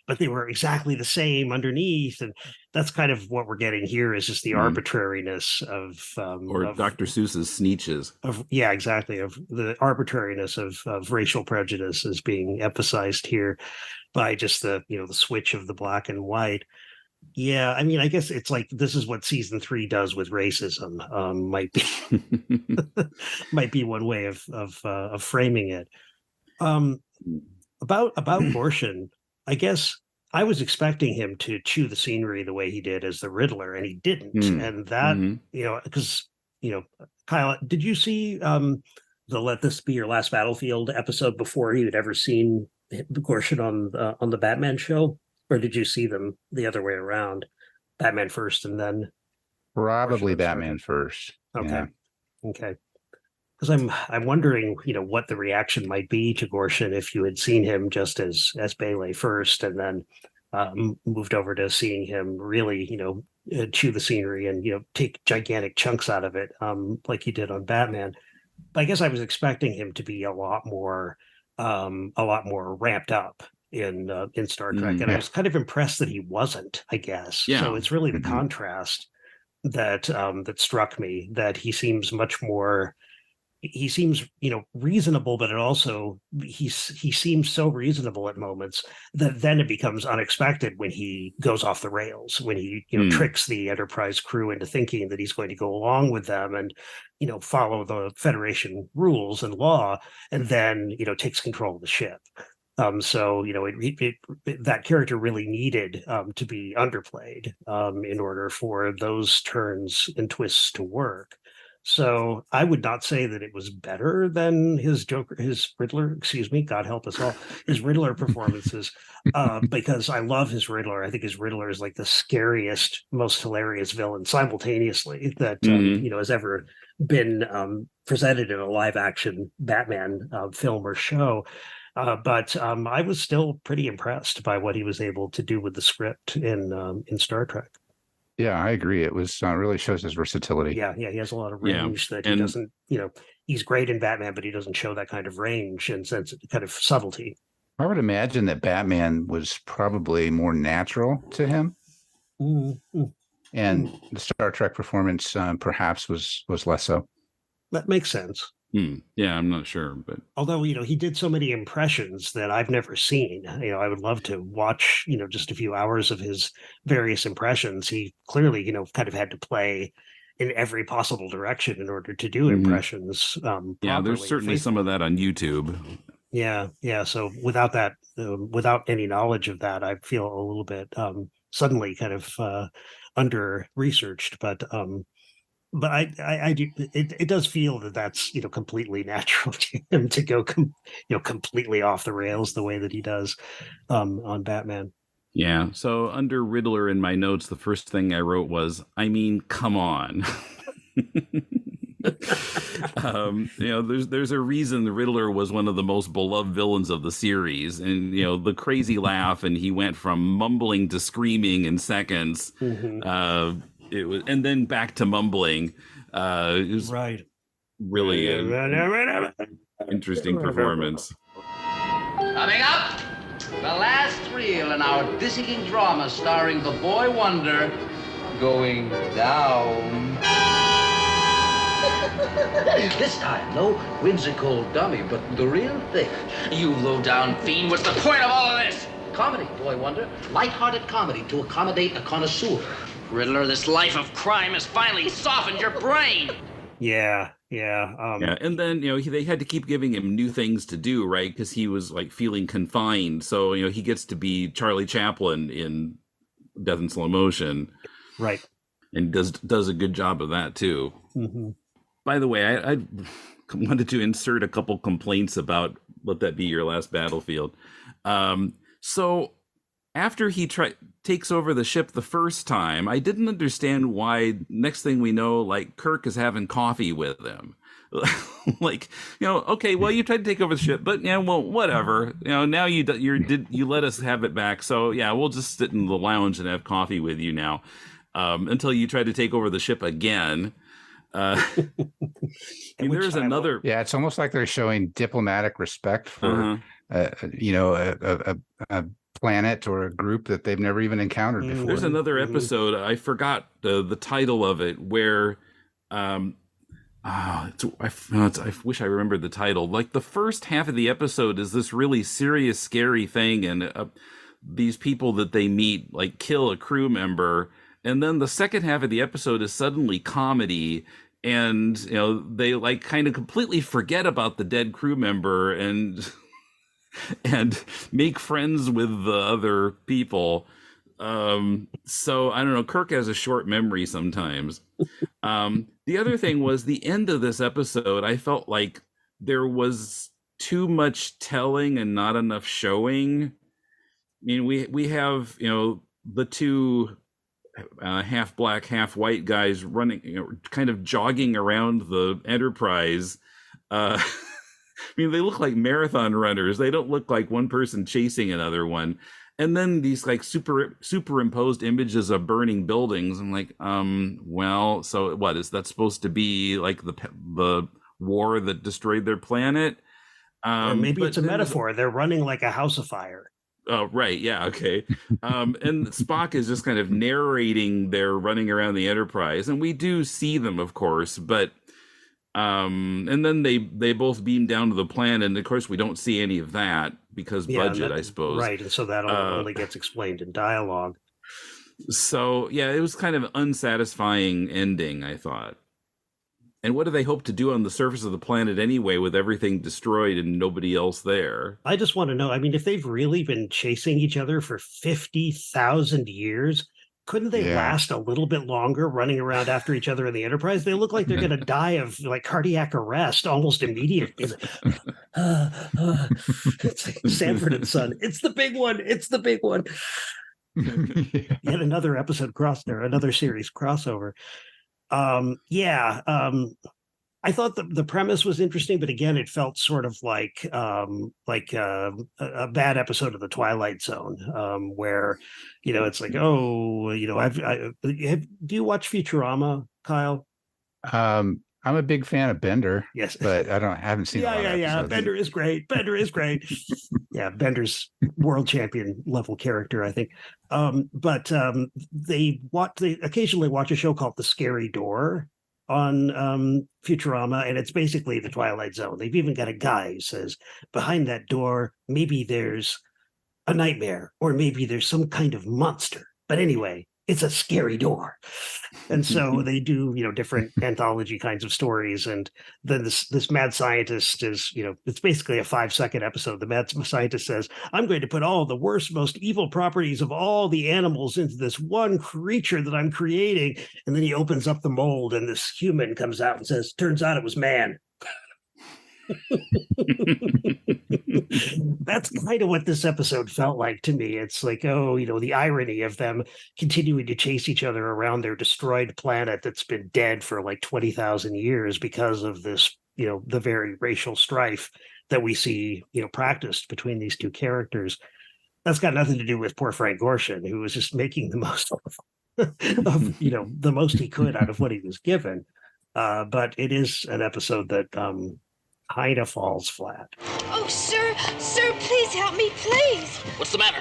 but they were exactly the same underneath. And that's kind of what we're getting here, is just the arbitrariness of Dr. Seuss's Sneetches. Yeah, exactly. Of the arbitrariness of racial prejudice is being emphasized here by just the switch of the black and white. Yeah, I mean, I guess it's like this is what season 3 does with racism. Might be one way of framing it. About Gorshin, I guess I was expecting him to chew the scenery the way he did as the Riddler, and he didn't. And that because Kyle, did you see the Let This Be Your Last Battlefield episode before he had ever seen Gorshin on the Batman show, or did you see them the other way around? Batman first, and then probably Batman first. Okay, yeah. Okay. Because I'm wondering, what the reaction might be to Gorshin if you had seen him just as Bele first, and then moved over to seeing him really, chew the scenery and take gigantic chunks out of it, like he did on Batman. But I guess I was expecting him to be a lot more ramped up in Star Trek, and I was kind of impressed that he wasn't. I guess. Yeah. So it's really the contrast that struck me. That he seems much more. He seems, reasonable, but it also he seems so reasonable at moments that then it becomes unexpected when he goes off the rails, when he tricks the Enterprise crew into thinking that he's going to go along with them and follow the Federation rules and law, and then takes control of the ship. So that character really needed to be underplayed in order for those turns and twists to work. So I would not say that it was better than his Riddler, excuse me, God help us all, his Riddler performances, because I love his Riddler. I think his Riddler is like the scariest, most hilarious villain simultaneously that has ever been presented in a live action Batman film or show. But I was still pretty impressed by what he was able to do with the script in Star Trek. Yeah, I agree. It was really shows his versatility. Yeah, he has a lot of range that he doesn't. He's great in Batman, but he doesn't show that kind of range and sense, kind of subtlety. I would imagine that Batman was probably more natural to him, and the Star Trek performance perhaps was less so. That makes sense. Yeah, I'm not sure, but although he did so many impressions that I've never seen. I would love to watch just a few hours of his various impressions. He clearly kind of had to play in every possible direction in order to do impressions. Yeah, there's certainly some of that on YouTube. Yeah. So without that, without any knowledge of that, I feel a little bit suddenly kind of under researched, but I do. It does feel that that's completely natural to him to go completely off the rails the way that he does on Batman. Yeah. So under Riddler in my notes, the first thing I wrote was, I mean, come on. There's a reason the Riddler was one of the most beloved villains of the series, and the crazy laugh, and he went from mumbling to screaming in seconds. It was, and then back to mumbling. It was really interesting performance. Coming up, the last reel in our dizzying drama starring the boy wonder going down. This time, no whimsical dummy, but the real thing. You low-down fiend, what's the point of all of this? Comedy, boy wonder. Light-hearted comedy to accommodate a connoisseur. Riddler, this life of crime has finally softened your brain. Yeah. And then they had to keep giving him new things to do, right? Because he was like feeling confined. So he gets to be Charlie Chaplin in Death in Slow Motion, right? And does a good job of that too. By the way, I wanted to insert a couple complaints about Let That Be Your Last Battlefield. So after he takes over the ship the first time, I didn't understand why. Next thing we know, like Kirk is having coffee with him. Okay, well, you tried to take over the ship, but whatever. Now you let us have it back, so yeah, we'll just sit in the lounge and have coffee with you now, until you try to take over the ship again. There's another. Yeah, it's almost like they're showing diplomatic respect for a planet or a group that they've never even encountered before. There's another episode, I forgot the title of it, where I wish I remembered the title. Like the first half of the episode is this really serious, scary thing, and these people that they meet like kill a crew member, and then the second half of the episode is suddenly comedy, and they like kind of completely forget about the dead crew member and make friends with the other people. So I don't know, Kirk has a short memory sometimes. The other thing was the end of this episode. I felt like there was too much telling and not enough showing. I mean, we have, the two half black, half white guys running, kind of jogging around the Enterprise. I mean, they look like marathon runners. They don't look like one person chasing another one. And then these like superimposed images of burning buildings. I'm like, well, so what is that supposed to be, like the war that destroyed their planet? Or maybe it's a metaphor. They're running like a house of fire. Oh, right. Yeah. Okay. And Spock is just kind of narrating their running around the Enterprise, and we do see them, of course, but and then they both beam down to the planet, and of course we don't see any of that because budget, I suppose. Right. And so that only gets explained in dialogue. So yeah, it was kind of an unsatisfying ending, I thought. And what do they hope to do on the surface of the planet anyway, with everything destroyed and nobody else there? I just want to know, I mean, if they've really been chasing each other for 50,000 years, couldn't they last a little bit longer running around after each other in the Enterprise? They look like they're going to die of like cardiac arrest almost immediately. It's like Sanford and Son. It's the big one. It's the big one. Yet another episode another series crossover. I thought the premise was interesting, but again, it felt sort of like a bad episode of The Twilight Zone, where, it's like, do you watch Futurama, Kyle? I'm a big fan of Bender. Yes, but I haven't seen. Yeah. Bender is great. Yeah, Bender's world champion level character, I think. But they occasionally watch a show called The Scary Door on Futurama, and it's basically The Twilight Zone. They've even got a guy who says, behind that door, maybe there's a nightmare, or maybe there's some kind of monster. But anyway, it's a scary door. And so they do, different anthology kinds of stories. And then this mad scientist is, it's basically a 5-second episode. The mad scientist says, I'm going to put all the worst, most evil properties of all the animals into this one creature that I'm creating. And then he opens up the mold, and this human comes out and says, turns out it was man. That's kind of what this episode felt like to me. It's like, the irony of them continuing to chase each other around their destroyed planet that's been dead for like 20,000 years because of this, the very racial strife that we see, practiced between these two characters. That's got nothing to do with poor Frank Gorshin, who was just making the most of the most he could out of what he was given. But it is an episode that kind of falls flat. Oh, sir, please help me, please. What's the matter?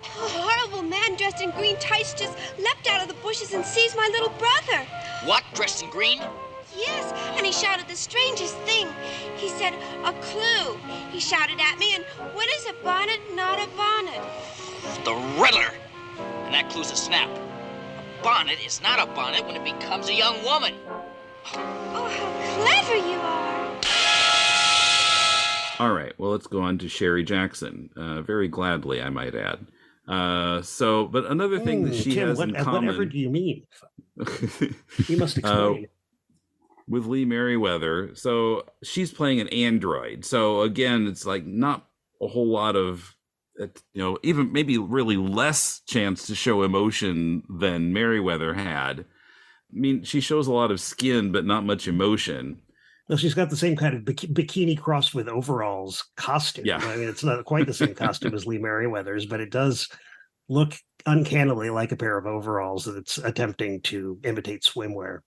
A horrible man dressed in green tights just leapt out of the bushes and seized my little brother. What? Dressed in green? Yes, and he shouted the strangest thing. He said, a clue. He shouted at me, and what is a bonnet, not a bonnet? The Riddler. And that clue's a snap. A bonnet is not a bonnet when it becomes a young woman. Oh, how clever you are. All right, well, let's go on to Sherry Jackson. Very gladly, I might add. But another thing that she Tim, has in common... Whatever do you mean? You must explain. With Lee Meriwether. So she's playing an android. So again, it's like not a whole lot of, even maybe really less chance to show emotion than Meriwether had. I mean, she shows a lot of skin, but not much emotion. No, she's got the same kind of bikini crossed with overalls costume. Yeah. I mean, it's not quite the same costume as Lee Meriwether's, but it does look uncannily like a pair of overalls that it's attempting to imitate swimwear.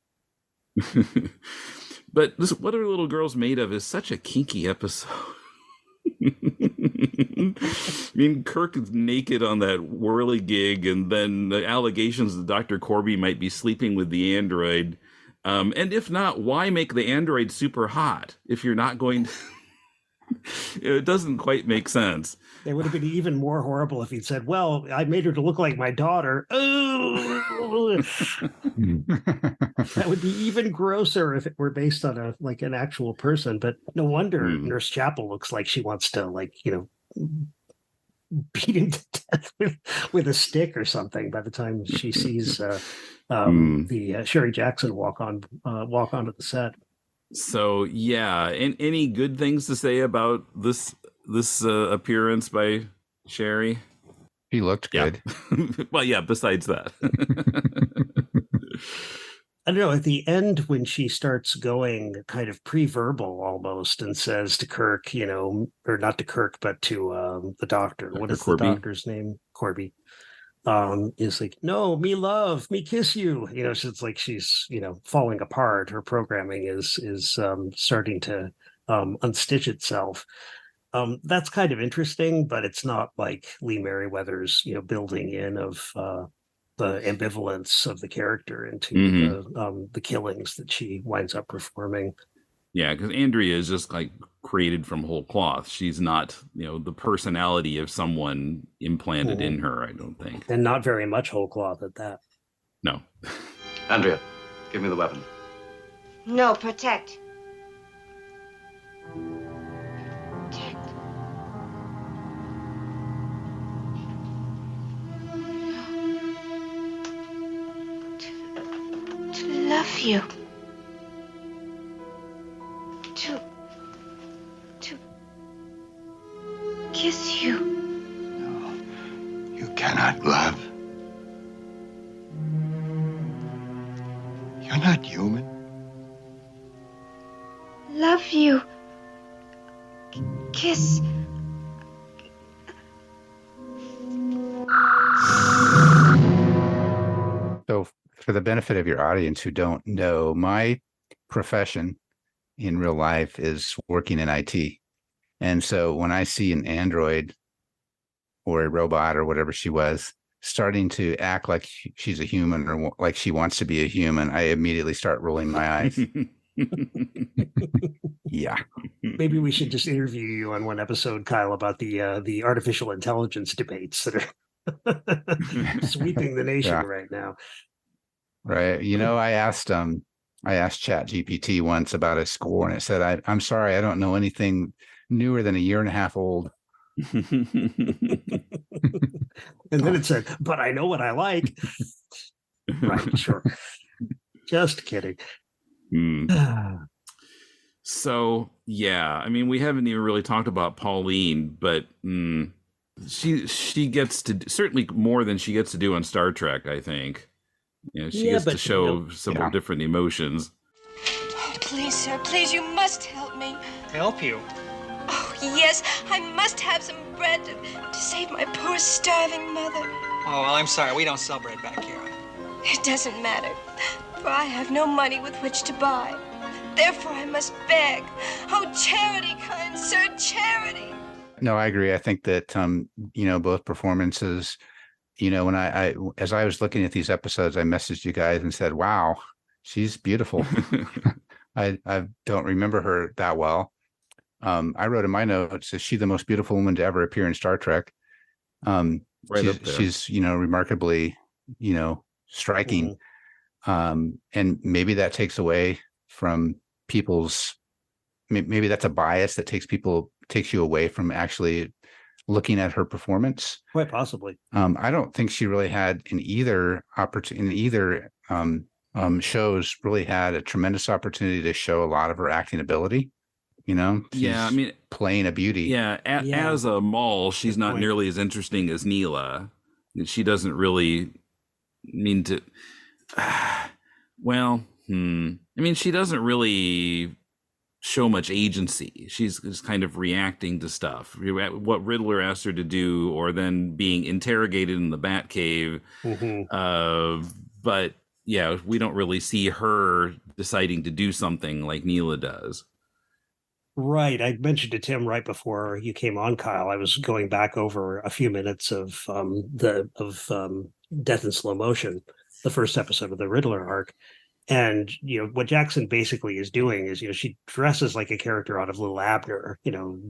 But this, what are little girls made of, is such a kinky episode. I mean, Kirk is naked on that whirligig, and then the allegations that Dr. Corby might be sleeping with the android. And if not, why make the android super hot if you're not going to... It doesn't quite make sense. It would have been even more horrible if he'd said, well, I made her to look like my daughter. Oh! That would be even grosser if it were based on an actual person. But no wonder Nurse Chapel looks like she wants to, beat him to death with a stick or something by the time she sees the Sherry Jackson walk onto the set. So yeah, and any good things to say about this appearance by Sherry? He looked good. Well, yeah. Besides that, I don't know. At the end, when she starts going kind of pre-verbal almost, and says to Kirk, or not to Kirk, but to the doctor. What is Corby. The doctor's name? Corby. Is like, no, me love, me kiss you. So it's like she's falling apart. Her programming is starting to unstitch itself. That's kind of interesting, but it's not like Lee Meriwether's building in of the ambivalence of the character into the killings that she winds up performing. Yeah, because Andrea is just like created from whole cloth. She's not, the personality of someone implanted in her, I don't think. And not very much whole cloth at that. No. Andrea, give me the weapon. No, protect. To love you. To kiss you. No, you cannot love. You're not human. Love you. Kiss. So for the benefit of your audience who don't know, my profession in real life is working in IT. And so when I see an android or a robot or whatever she was starting to act like she's a human or like she wants to be a human, I immediately start rolling my eyes. Yeah. Maybe we should just interview you on one episode, Kyle, about the artificial intelligence debates that are sweeping the nation right now. Right. I asked ChatGPT once about a score, and it said, I'm sorry, I don't know anything newer than a year and a half old. And then it said, but I know what I like. Right, sure. Just kidding. So, yeah, I mean, we haven't even really talked about Pauline, but she gets to certainly more than she gets to do on Star Trek, I think. She gets to show several different emotions. Oh, please, sir, please, you must help me. Help you? Oh, yes, I must have some bread to save my poor starving mother. Oh, well, I'm sorry, we don't sell bread back here. It doesn't matter, for I have no money with which to buy. Therefore, I must beg. Oh, charity, kind sir, charity. No, I agree. I think that, both performances, when I as I was looking at these episodes, I messaged you guys and said, wow, she's beautiful. I don't remember her that well. I wrote in my notes, is she the most beautiful woman to ever appear in Star Trek? Right up there. She's, remarkably, striking. And maybe that takes away from people's, maybe that's a bias that takes you away from actually looking at her performance. Quite possibly. I don't think she really had in either shows really had a tremendous opportunity to show a lot of her acting ability. Yeah, I mean, playing a beauty. Yeah, as a moll, she's not nearly as interesting as Neila. She doesn't really mean to. Well, I mean, she doesn't really show much agency. She's just kind of reacting to stuff. What Riddler asked her to do, or then being interrogated in the Batcave. But yeah, we don't really see her deciding to do something like Neila does. Right. I mentioned to Tim right before you came on, Kyle. I was going back over a few minutes of Death in Slow Motion, the first episode of the Riddler arc. And, what Jackson basically is doing is, she dresses like a character out of Little Abner,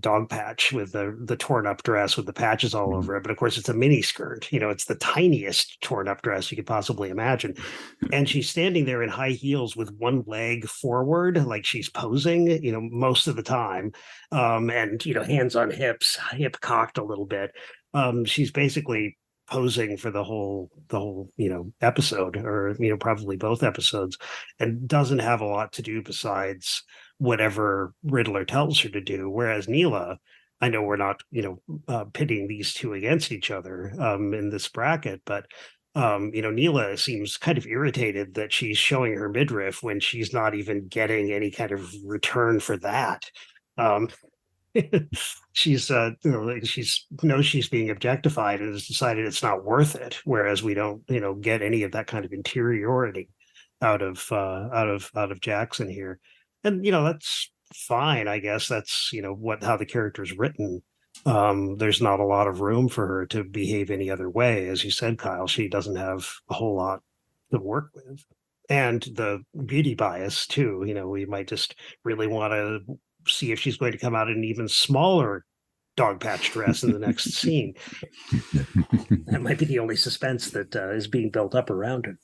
Dog Patch with the torn up dress with the patches all over it. But of course, it's a mini skirt. It's the tiniest torn up dress you could possibly imagine. And she's standing there in high heels with one leg forward, like she's posing, most of the time. And, hands on hips, hip cocked a little bit. She's basically posing for the whole episode, or probably both episodes, and doesn't have a lot to do besides whatever Riddler tells her to do. Whereas Neila, I know we're not, pitting these two against each other in this bracket, but Neila seems kind of irritated that she's showing her midriff when she's not even getting any kind of return for that. She's she's knows she's being objectified and has decided it's not worth it, whereas we don't get any of that kind of interiority out of Jackson here. And that's fine, I guess. That's how the character's written. There's not a lot of room for her to behave any other way. As you said, Kyle, she doesn't have a whole lot to work with. And the beauty bias too, we might just really want to see if she's going to come out in an even smaller dog patch dress in the next scene. That might be the only suspense that is being built up around her.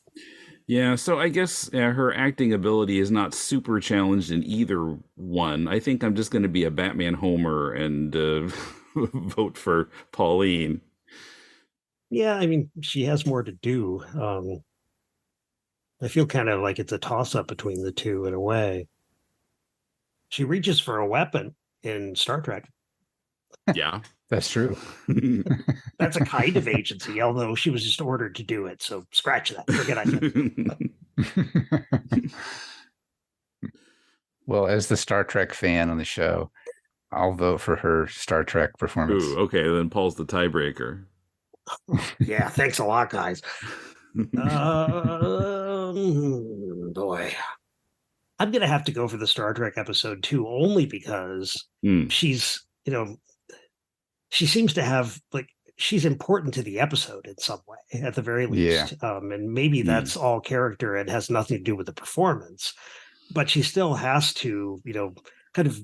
Yeah, so I guess her acting ability is not super challenged in either one. I think I'm just going to be a Batman homer and vote for Pauline. Yeah, I mean, she has more to do. I feel kind of like it's a toss-up between the two in a way. She reaches for a weapon in Star Trek. Yeah, that's true. That's a kind of agency, although she was just ordered to do it. So scratch that. Forget I said. Well, as the Star Trek fan on the show, I'll vote for her Star Trek performance. Ooh, okay, then Paul's the tiebreaker. Yeah, thanks a lot, guys. Boy. I'm going to have to go for the Star Trek episode too, only because she's, she seems to have, she's important to the episode in some way, at the very least. Yeah. And maybe that's all character and has nothing to do with the performance. But she still has to, kind of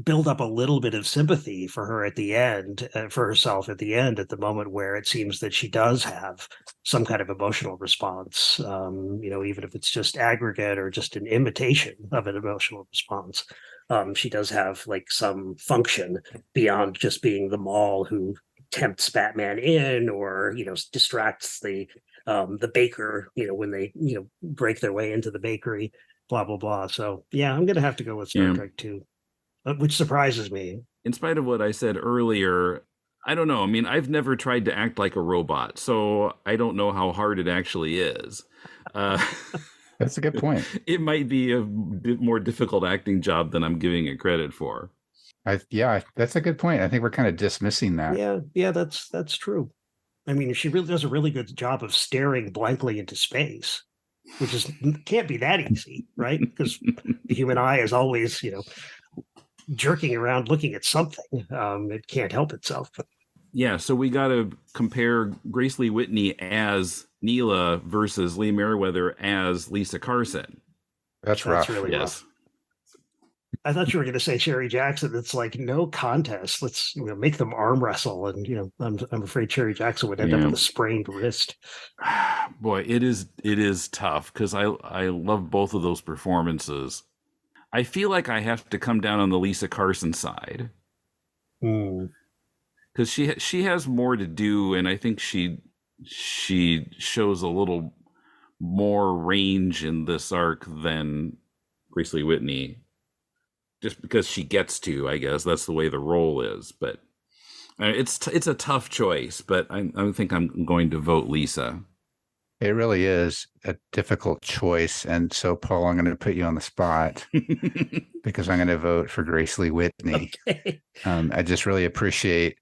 build up a little bit of sympathy for her at the end, for herself at the end, at the moment where it seems that she does have some kind of emotional response, even if it's just aggregate or just an imitation of an emotional response. She does have some function beyond just being the moll who tempts Batman in or, distracts the baker, when they, break their way into the bakery, blah, blah, blah. So, yeah, I'm going to have to go with Star Trek too. Which surprises me. In spite of what I said earlier, I don't know. I mean, I've never tried to act like a robot, so I don't know how hard it actually is. That's a good point. It might be a more difficult acting job than I'm giving it credit for. That's a good point. I think we're kind of dismissing that. Yeah, that's true. I mean, she really does a really good job of staring blankly into space, which can't be that easy, right? Because the human eye is always, jerking around looking at something. It can't help itself. Yeah, so we got to compare Grace Lee Whitney as Neila versus Lee Meriwether as Lisa Carson. That's rough. Really rough. I thought you were going to say Sherry Jackson. It's no contest. Let's make them arm wrestle, and I'm afraid Sherry Jackson would end up with a sprained wrist. Boy, it is tough because I love both of those performances. I feel like I have to come down on the Lisa Carson side because she has more to do, and I think she shows a little more range in this arc than Grace Lee Whitney, just because she gets to. I guess that's the way the role is. But it's a tough choice. But I think I'm going to vote Lisa. It really is a difficult choice. And so, Paul, I'm going to put you on the spot because I'm going to vote for Grace Lee Whitney. Okay. I just really appreciate,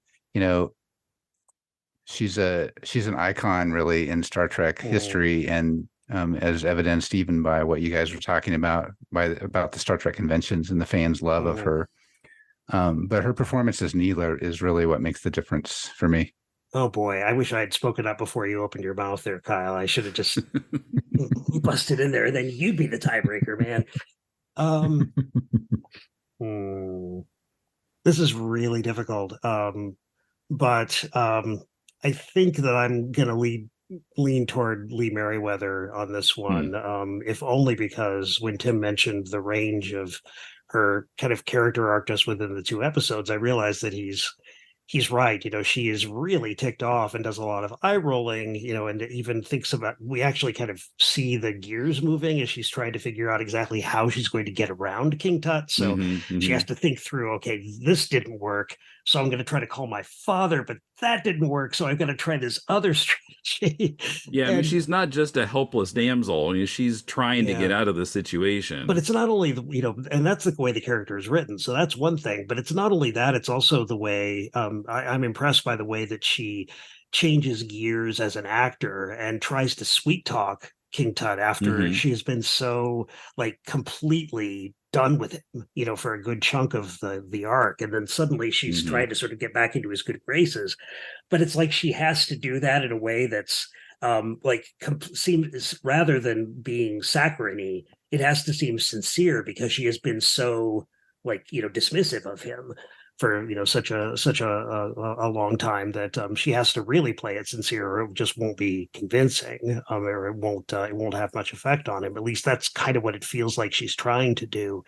she's an icon really in Star Trek history, and as evidenced even by what you guys were talking about the Star Trek conventions and the fans' love of her. But her performance as Neila is really what makes the difference for me. Oh boy, I wish I had spoken up before you opened your mouth there, Kyle. I should have just busted in there, and then you'd be the tiebreaker, man. This is really difficult. But I think that I'm going to lean toward Lee Meriwether on this one, if only because when Tim mentioned the range of her kind of character arc just within the two episodes, I realized that he's he's right. She is really ticked off and does a lot of eye rolling, and even thinks about, we actually kind of see the gears moving as she's trying to figure out exactly how she's going to get around King Tut. So she has to think through, okay, this didn't work, so I'm going to try to call my father, but that didn't work, so I've got to try this other strategy. Yeah, I mean, she's not just a helpless damsel. I mean, she's trying to get out of the situation. But it's not only and that's the way the character is written. So that's one thing. But it's not only that; it's also the way I'm impressed by the way that she changes gears as an actor and tries to sweet talk King Tut after she has been so completely done with him, for a good chunk of the arc, and then suddenly she's trying to sort of get back into his good graces. But it's like she has to do that in a way that's seems, rather than being saccharine, it has to seem sincere, because she has been so dismissive of him for such a long time that she has to really play it sincere, or it just won't be convincing, or it won't have much effect on him. At least that's kind of what it feels like she's trying to do.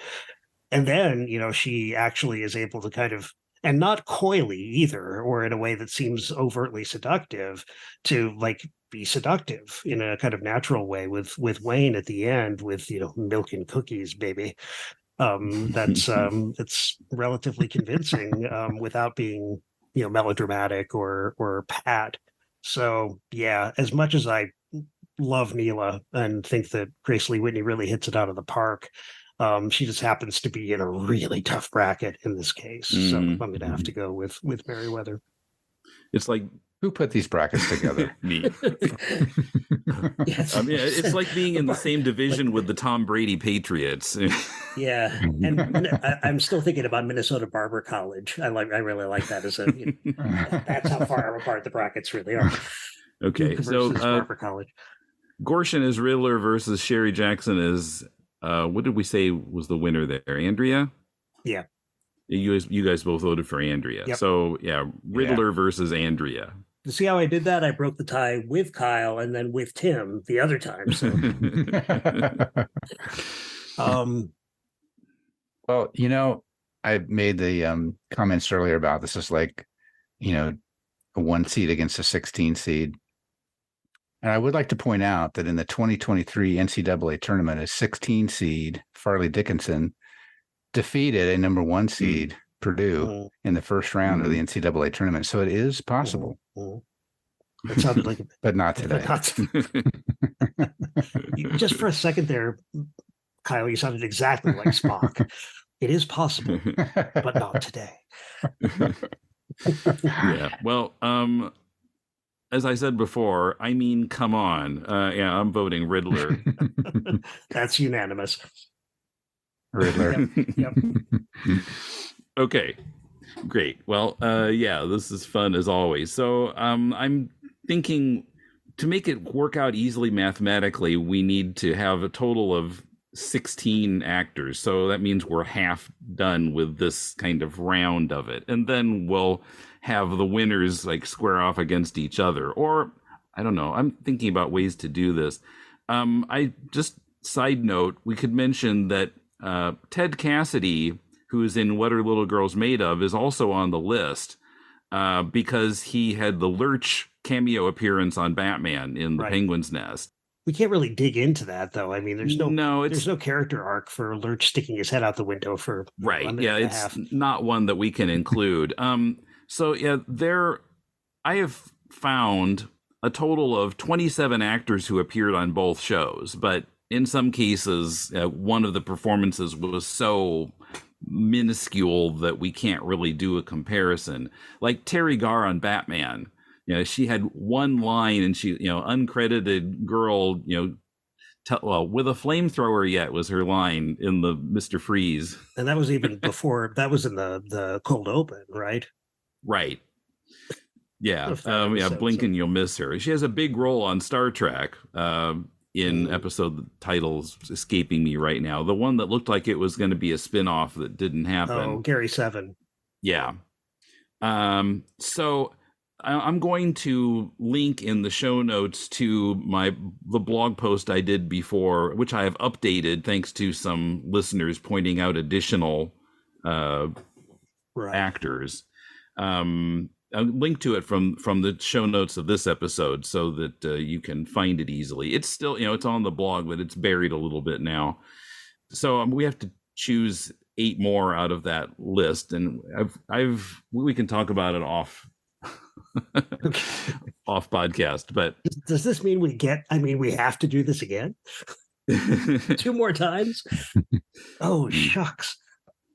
And then she actually is able to kind of, and not coyly either, or in a way that seems overtly seductive, to be seductive in a kind of natural way with Wayne at the end, with milk and cookies, baby. That's it's relatively convincing without being melodramatic or pat. So yeah, as much as I love Neila and think that Grace Lee Whitney really hits it out of the park, she just happens to be in a really tough bracket in this case. So I'm going to have to go with Meriwether. It's like, who put these brackets together? Me. Yes. I mean, it's like being in the same division with the Tom Brady Patriots. Yeah, and I'm still thinking about Minnesota Barber College. I really like that as a. That's how far apart the brackets really are. Okay, so Barber College. Gorshin is Riddler versus Sherry Jackson is. What did we say was the winner there? Andrea? Yeah. You guys both voted for Andrea. Yep. So yeah, Riddler versus Andrea. You see how I did that? I broke the tie with Kyle and then with Tim the other time. So well, I made the comments earlier about this is like, a 1 seed against a 16 seed. And I would like to point out that in the 2023 NCAA tournament, a 16 seed, Farley Dickinson, defeated a number 1 seed, Purdue, in the first round of the NCAA tournament. So it is possible. It sounded like, but not today. Just for a second there, Kyle, you sounded exactly like Spock. It is possible, but not today. Yeah. Well, as I said before, I mean, come on. Yeah, I'm voting Riddler. That's unanimous. Riddler. Yep. Okay, great. Well, yeah, this is fun as always. So I'm thinking to make it work out easily mathematically, we need to have a total of 16 actors. So that means we're half done with this kind of round of it. And then we'll have the winners square off against each other. Or, I don't know, I'm thinking about ways to do this. Side note, we could mention that Ted Cassidy, who's in What Are Little Girls Made Of, is also on the list because he had the Lurch cameo appearance on Batman in the Penguin's Nest. We can't really dig into that, though. I mean, there's no character arc for Lurch sticking his head out the window for it's not one that we can include. So yeah, I have found a total of 27 actors who appeared on both shows, but in some cases, one of the performances was so minuscule that we can't really do a comparison. Like Terry Garr on Batman. She had one line, and she, uncredited girl, with a flamethrower yet was her line in the Mr. Freeze. And that was even before, that was in the cold open, right? Right. Yeah. Blink and you'll miss her. She has a big role on Star Trek in episode titles escaping me right now. The one that looked like it was going to be a spinoff that didn't happen. Oh, Gary 7. Yeah. So I'm going to link in the show notes to the blog post I did before, which I have updated thanks to some listeners pointing out additional actors. link to it from the show notes of this episode so that you can find it easily. It's still, it's on the blog, but it's buried a little bit now. So we have to choose 8 more out of that list, and we can talk about it off podcast. But does this mean we have to do this again? 2 more times? Oh, shucks.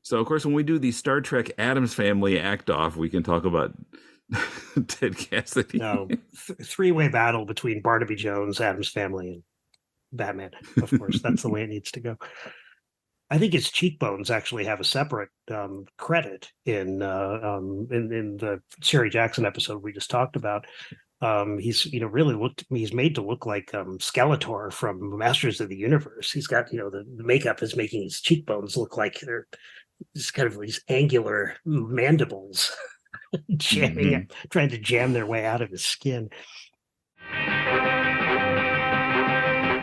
So, of course, when we do the Star Trek Addams Family act off, we can talk about Ted Cassidy. No, 3-way battle between Barnaby Jones, Addams Family, and Batman. Of course, that's the way it needs to go. I think his cheekbones actually have a separate credit in the Sherry Jackson episode we just talked about. He's he's made to look like Skeletor from Masters of the Universe. He's got the makeup is making his cheekbones look like they're just kind of these angular mandibles trying to jam their way out of his skin.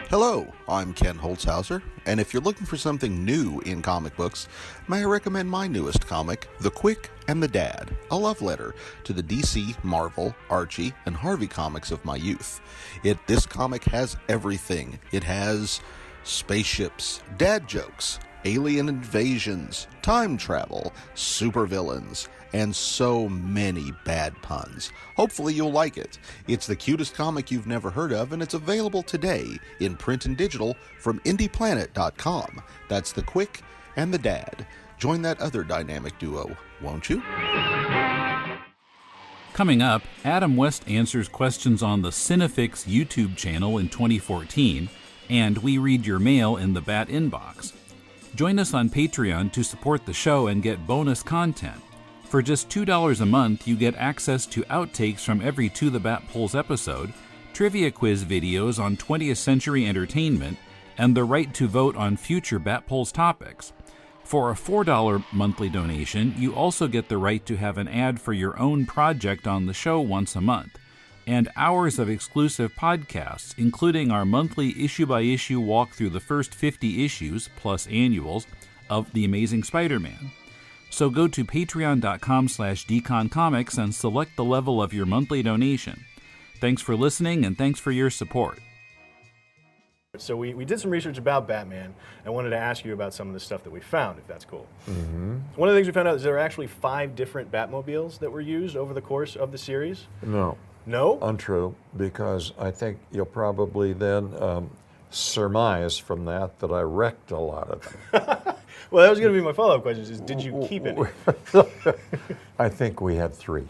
Hello, I'm Ken Holtzhauser, and if you're looking for something new in comic books, may I recommend my newest comic, The Quick and the Dad, a love letter to the DC, Marvel, Archie, and Harvey comics of my youth. This comic has everything. It has spaceships, dad jokes, alien invasions, time travel, supervillains, and so many bad puns. Hopefully you'll like it. It's the cutest comic you've never heard of, and it's available today in print and digital from indieplanet.com. That's The Quick and the Dad. Join that other dynamic duo, won't you? Coming up, Adam West answers questions on the Cinefix YouTube channel in 2014, and we read your mail in the Bat Inbox. Join us on Patreon to support the show and get bonus content. For just $2 a month, you get access to outtakes from every To the Bat Polls episode, trivia quiz videos on 20th century entertainment, and the right to vote on future Bat Polls topics. For a $4 monthly donation, you also get the right to have an ad for your own project on the show once a month, and hours of exclusive podcasts, including our monthly issue-by-issue walk through the first 50 issues, plus annuals, of The Amazing Spider-Man. So go to patreon.com/DconComics and select the level of your monthly donation. Thanks for listening, and thanks for your support. So we did some research about Batman. I wanted to ask you about some of the stuff that we found, if that's cool. Mm-hmm. One of the things we found out is there are actually 5 different Batmobiles that were used over the course of the series. No. No? Untrue, because I think you'll probably then surmise from that I wrecked a lot of them. Well, that was going to be my follow-up question, is did you keep any? I think we had 3.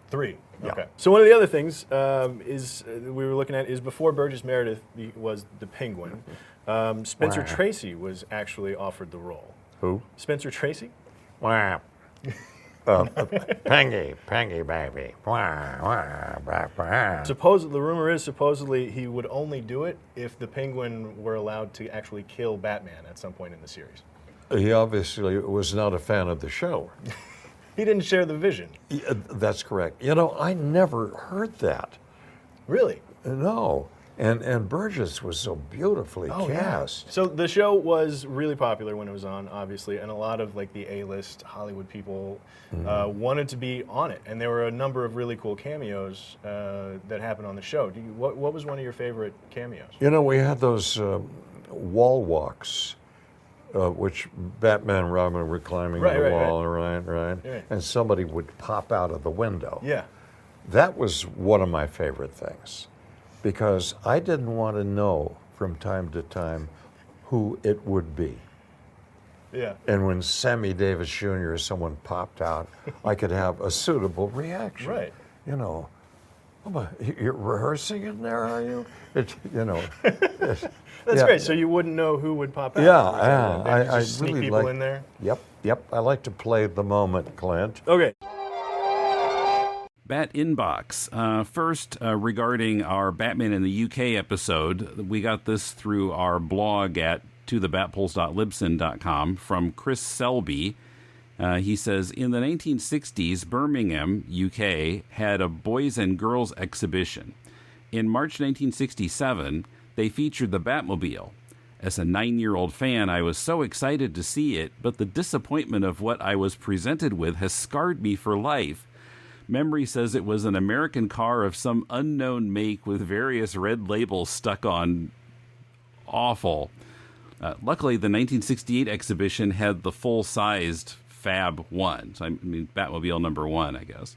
3? Yeah. Okay. So one of the other things we were looking at is before Burgess Meredith was the Penguin, Spencer Tracy was actually offered the role. Who? Spencer Tracy? Wow. Pengy baby. The rumor is supposedly he would only do it if the Penguin were allowed to actually kill Batman at some point in the series. He obviously was not a fan of the show. He didn't share the vision. Yeah, that's correct. I never heard that. Really? No. And Burgess was so beautifully cast. Yeah. So the show was really popular when it was on, obviously, and a lot of the A-list Hollywood people wanted to be on it. And there were a number of really cool cameos that happened on the show. What was one of your favorite cameos? We had those wall walks, which Batman and Robin were climbing the wall, right. And somebody would pop out of the window. Yeah. That was one of my favorite things, because I didn't want to know from time to time who it would be. Yeah. And when Sammy Davis Jr. or someone popped out, I could have a suitable reaction. Right. You're rehearsing in there, are you? That's great. So you wouldn't know who would pop out. Yeah. I sneak really people like, in there. Yep. I like to play the moment, Clint. Okay. Bat Inbox. First, regarding our Batman in the UK episode, we got this through our blog at tothebatpolls.libsyn.com from Chris Selby. He says, in the 1960s, Birmingham, UK, had a boys and girls exhibition. In March 1967, they featured the Batmobile. As a 9-year-old fan, I was so excited to see it, but the disappointment of what I was presented with has scarred me for life. Memory says it was an American car of some unknown make with various red labels stuck on. Awful. Luckily, the 1968 exhibition had the full-sized Fab 1. So, I mean, Batmobile number 1, I guess.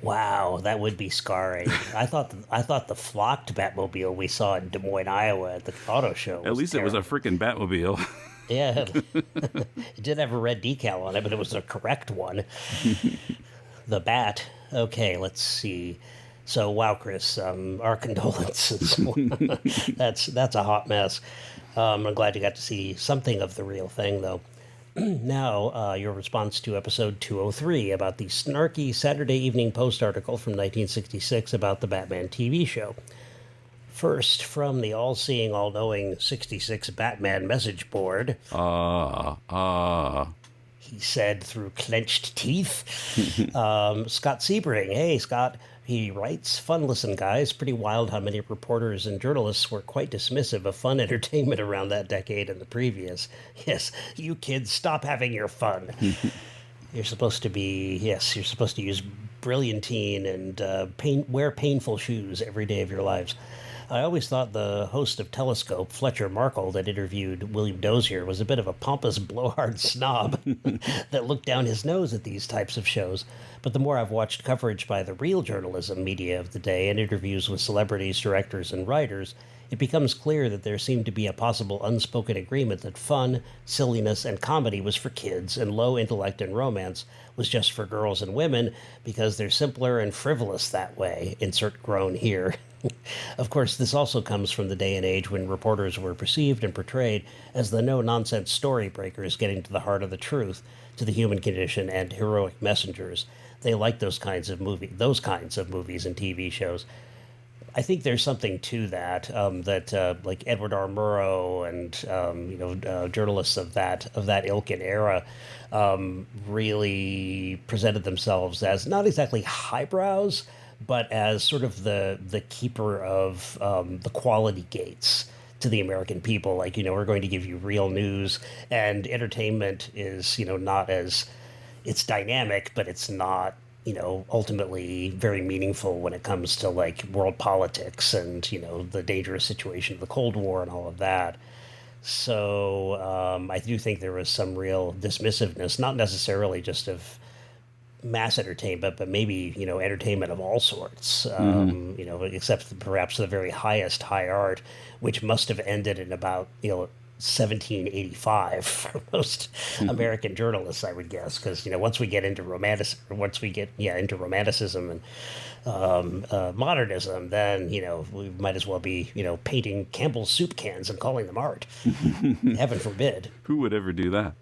Wow, that would be scarring. I thought the flocked Batmobile we saw in Des Moines, Iowa at the auto show. At least terrible. it was a freaking Batmobile. Yeah, it did have a red decal on it, but it was the correct one. The Bat. Okay, let's see. So, wow, Chris, our condolences. That's a hot mess. I'm glad you got to see something of the real thing, though. Now, your response to episode 203 about the snarky Saturday Evening Post article from 1966 about the Batman TV show. First, from the all-seeing, all-knowing 66 Batman message board. He said through clenched teeth. Scott Sebring. Hey, Scott. He writes, "Fun listen, guys. Pretty wild how many reporters and journalists were quite dismissive of fun entertainment around that decade and the previous. Yes, you kids, stop having your fun. You're supposed to use brilliantine and wear painful shoes every day of your lives. I always thought the host of Telescope, Fletcher Markle, that interviewed William Dozier, was a bit of a pompous, blowhard snob that looked down his nose at these types of shows. But the more I've watched coverage by the real journalism media of the day and interviews with celebrities, directors, and writers, it becomes clear that there seemed to be a possible unspoken agreement that fun, silliness, and comedy was for kids, and low intellect and romance was just for girls and women because they're simpler and frivolous that way. Insert groan here. Of course, this also comes from the day and age when reporters were perceived and portrayed as the no-nonsense story breakers getting to the heart of the truth, to the human condition, and heroic messengers. They like those kinds of movies and TV shows. I think there's something to that, like Edward R. Murrow and journalists of that ilk and era really presented themselves as not exactly highbrows, but as sort of the keeper of the quality gates to the American people. Like, we're going to give you real news, and entertainment is, not as, it's dynamic, but it's not, ultimately very meaningful when it comes to like world politics and, the dangerous situation of the Cold War and all of that. So I do think there was some real dismissiveness, not necessarily just of mass entertainment, but maybe, entertainment of all sorts, except perhaps the very highest high art, which must have ended in about, 1785 for most American journalists, I would guess, because, once we get into into romanticism and modernism, then, we might as well be, painting Campbell's soup cans and calling them art. Heaven forbid. Who would ever do that?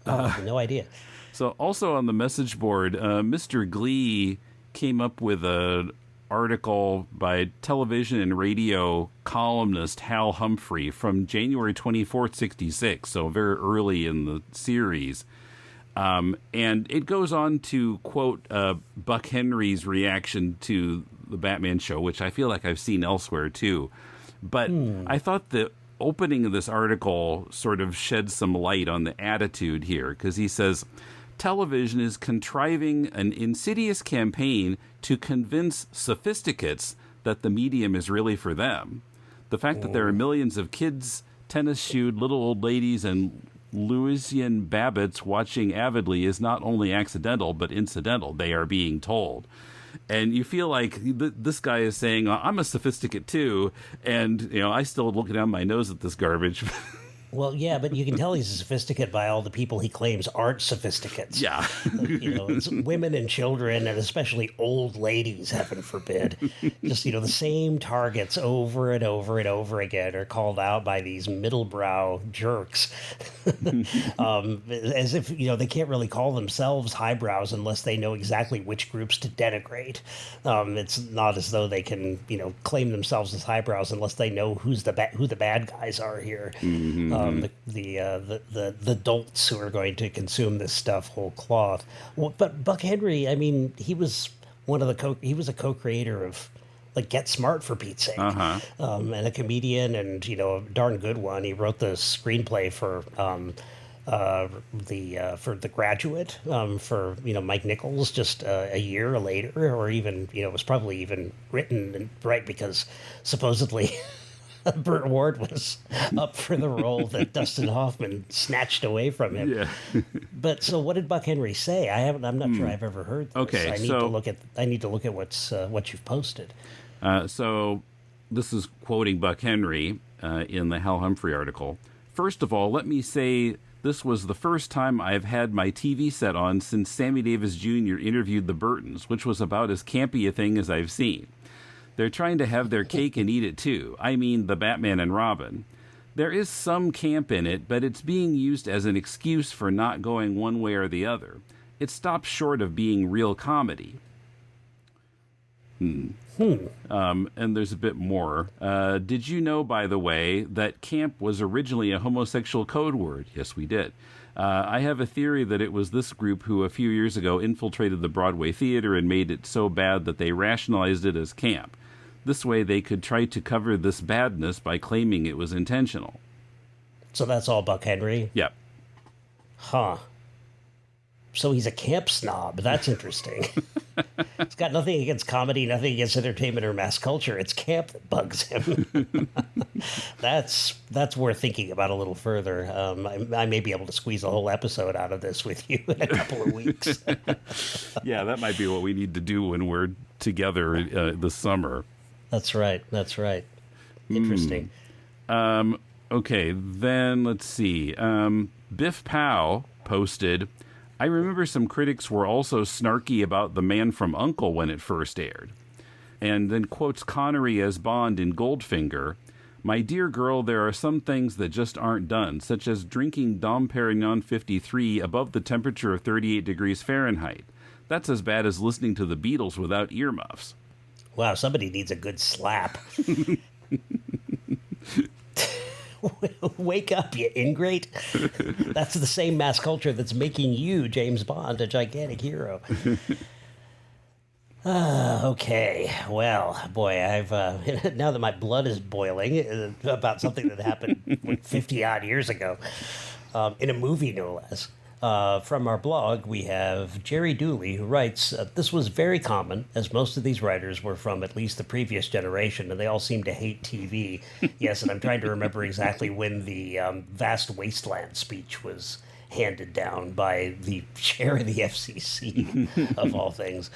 No idea. So also on the message board, Mr. Glee came up with an article by television and radio columnist Hal Humphrey from January 24th, 66, so very early in the series. And it goes on to quote Buck Henry's reaction to the Batman show, which I feel like I've seen elsewhere too. But I thought the opening of this article sort of sheds some light on the attitude here, because he says, television is contriving an insidious campaign to convince sophisticates that the medium is really for them. The fact that there are millions of kids, tennis-shoed little old ladies, and Louisian Babbitts watching avidly is not only accidental, but incidental, they are being told. And you feel like this guy is saying, I'm a sophisticate too, and I still look down my nose at this garbage. Well, yeah, but you can tell he's a sophisticate by all the people he claims aren't sophisticates. Yeah. It's women and children, and especially old ladies, heaven forbid. Just, the same targets over and over and over again are called out by these middlebrow jerks. As if, they can't really call themselves highbrows unless they know exactly which groups to denigrate. It's not as though they can, claim themselves as highbrows unless they know who the bad guys are here. Mm-hmm. The dolts who are going to consume this stuff whole cloth. Well, but Buck Henry, he was he was a co-creator of like Get Smart, for Pete's sake, and a comedian, and a darn good one. He wrote the screenplay for for The Graduate, for Mike Nichols just a year later, or even it was probably even written right because supposedly Burt Ward was up for the role that Dustin Hoffman snatched away from him. Yeah. But so what did Buck Henry say? I'm not sure I've ever heard this. Okay, I need to look at what you've posted. So this is quoting Buck Henry in the Hal Humphrey article. First of all, let me say this was the first time I've had my TV set on since Sammy Davis Jr. interviewed the Burtons, which was about as campy a thing as I've seen. They're trying to have their cake and eat it too. I mean, the Batman and Robin. There is some camp in it, but it's being used as an excuse for not going one way or the other. It stops short of being real comedy. And there's a bit more. Did you know, by the way, that camp was originally a homosexual code word? Yes, we did. I have a theory that it was this group who a few years ago infiltrated the Broadway theater and made it so bad that they rationalized it as camp. This way they could try to cover this badness by claiming it was intentional. So that's all Buck Henry? Yep. Huh. So he's a camp snob. That's interesting. It's got nothing against comedy, nothing against entertainment or mass culture. It's camp that bugs him. That's worth thinking about a little further. I may be able to squeeze a whole episode out of this with you in a couple of weeks. Yeah, that might be what we need to do when we're together this summer. That's right. Interesting. Okay, then let's see. Biff Pow posted, I remember some critics were also snarky about The Man from U.N.C.L.E. when it first aired. And then quotes Connery as Bond in Goldfinger. My dear girl, there are some things that just aren't done, such as drinking Dom Perignon 53 above the temperature of 38 degrees Fahrenheit. That's as bad as listening to the Beatles without earmuffs. Wow, somebody needs a good slap. Wake up, you ingrate. That's the same mass culture that's making you, James Bond, a gigantic hero. Okay, well, boy, I've now that my blood is boiling about something that happened 50-odd years ago, in a movie, no less. From our blog, we have Jerry Dooley, who writes, this was very common, as most of these writers were from at least the previous generation, and they all seem to hate TV. Yes, and I'm trying to remember exactly when the Vast Wasteland speech was handed down by the chair of the FCC, of all things.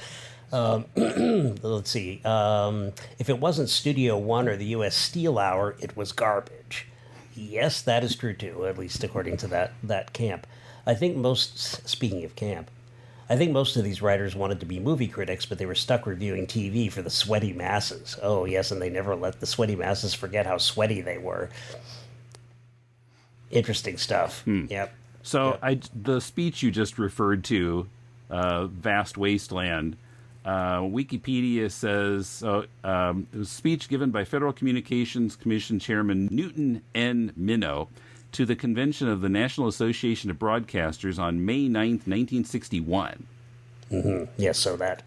Let's see. If it wasn't Studio One or the U.S. Steel Hour, it was garbage. Yes, that is true, too, at least according to that camp. I think speaking of camp, I think most of these writers wanted to be movie critics, but they were stuck reviewing TV for the sweaty masses. Oh, yes, and they never let the sweaty masses forget how sweaty they were. Interesting stuff. Yep. So the speech you just referred to, Vast Wasteland, Wikipedia says it was a speech given by Federal Communications Commission Chairman Newton N. Minow to the convention of the National Association of Broadcasters on May 9th, 1961. Mm-hmm. Yes, so that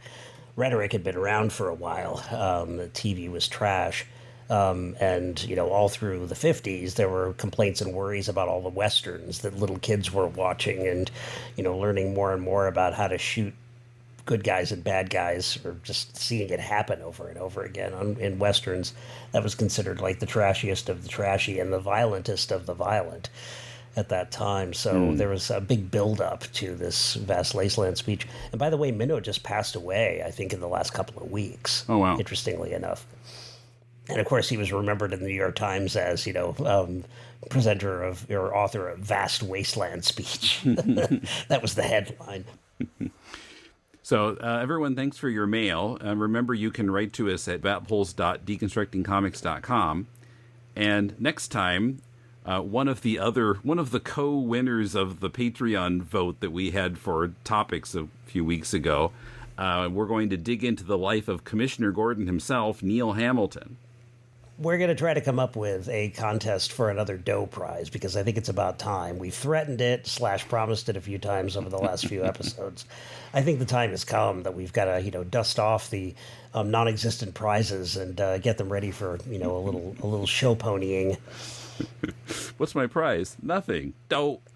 rhetoric had been around for a while. The TV was trash. And, all through the 50s, there were complaints and worries about all the Westerns that little kids were watching and, learning more and more about how to shoot good guys and bad guys, or just seeing it happen over and over again in Westerns. That was considered like the trashiest of the trashy and the violentest of the violent at that time. So there was a big build-up to this Vast Wasteland speech. And by the way, Minow just passed away, I think, in the last couple of weeks. Oh, wow. Interestingly enough. And of course, he was remembered in the New York Times as, presenter of or author of Vast Wasteland speech. That was the headline. So, everyone, thanks for your mail. Remember, you can write to us at vatpoles.deconstructingcomics.com. And next time, one of the co-winners of the Patreon vote that we had for topics a few weeks ago, we're going to dig into the life of Commissioner Gordon himself, Neil Hamilton. We're going to try to come up with a contest for another Doe Prize, because I think it's about time. We've threatened it / promised it a few times over the last few episodes. I think the time has come that we've got to, dust off the non-existent prizes and get them ready for, a little show ponying. What's my prize? Nothing. Dope.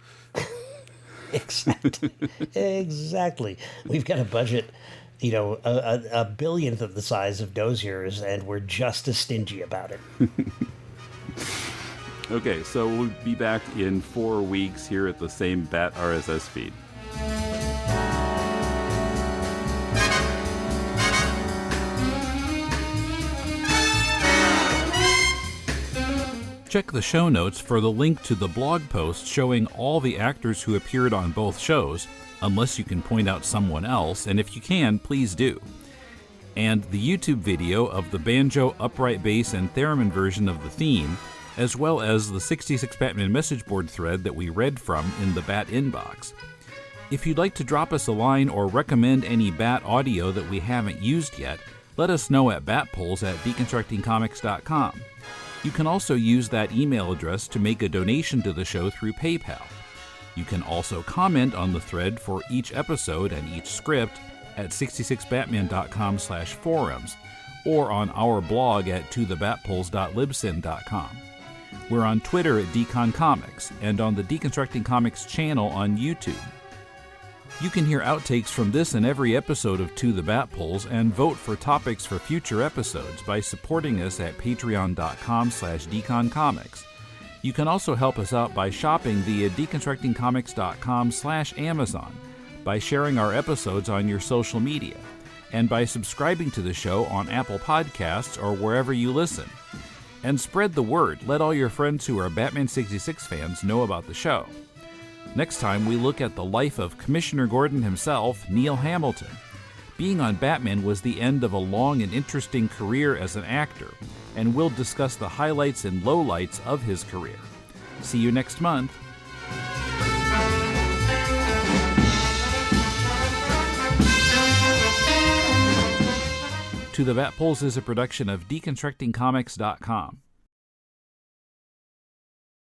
Exactly. We've got a budget, a billionth of the size of Dozier's, and we're just as stingy about it. Okay, so we'll be back in 4 weeks here at the same Bat RSS feed. Check the show notes for the link to the blog post showing all the actors who appeared on both shows, unless you can point out someone else, and if you can, please do. And the YouTube video of the banjo, upright bass, and theremin version of the theme, as well as the 66 Batman message board thread that we read from in the Bat inbox. If you'd like to drop us a line or recommend any Bat audio that we haven't used yet, let us know at batpulls@deconstructingcomics.com. You can also use that email address to make a donation to the show through PayPal. You can also comment on the thread for each episode and each script at 66batman.com/forums or on our blog at tothebatpulls.libsyn.com. We're on Twitter at Decon Comics and on the Deconstructing Comics channel on YouTube. You can hear outtakes from this and every episode of To the Bat Pulls and vote for topics for future episodes by supporting us at patreon.com/deconcomics. You can also help us out by shopping via deconstructingcomics.com/Amazon, by sharing our episodes on your social media, and by subscribing to the show on Apple Podcasts or wherever you listen. And spread the word. Let all your friends who are Batman 66 fans know about the show. Next time, we look at the life of Commissioner Gordon himself, Neil Hamilton. Being on Batman was the end of a long and interesting career as an actor, and we'll discuss the highlights and lowlights of his career. See you next month. To the Bat Pulls is a production of DeconstructingComics.com.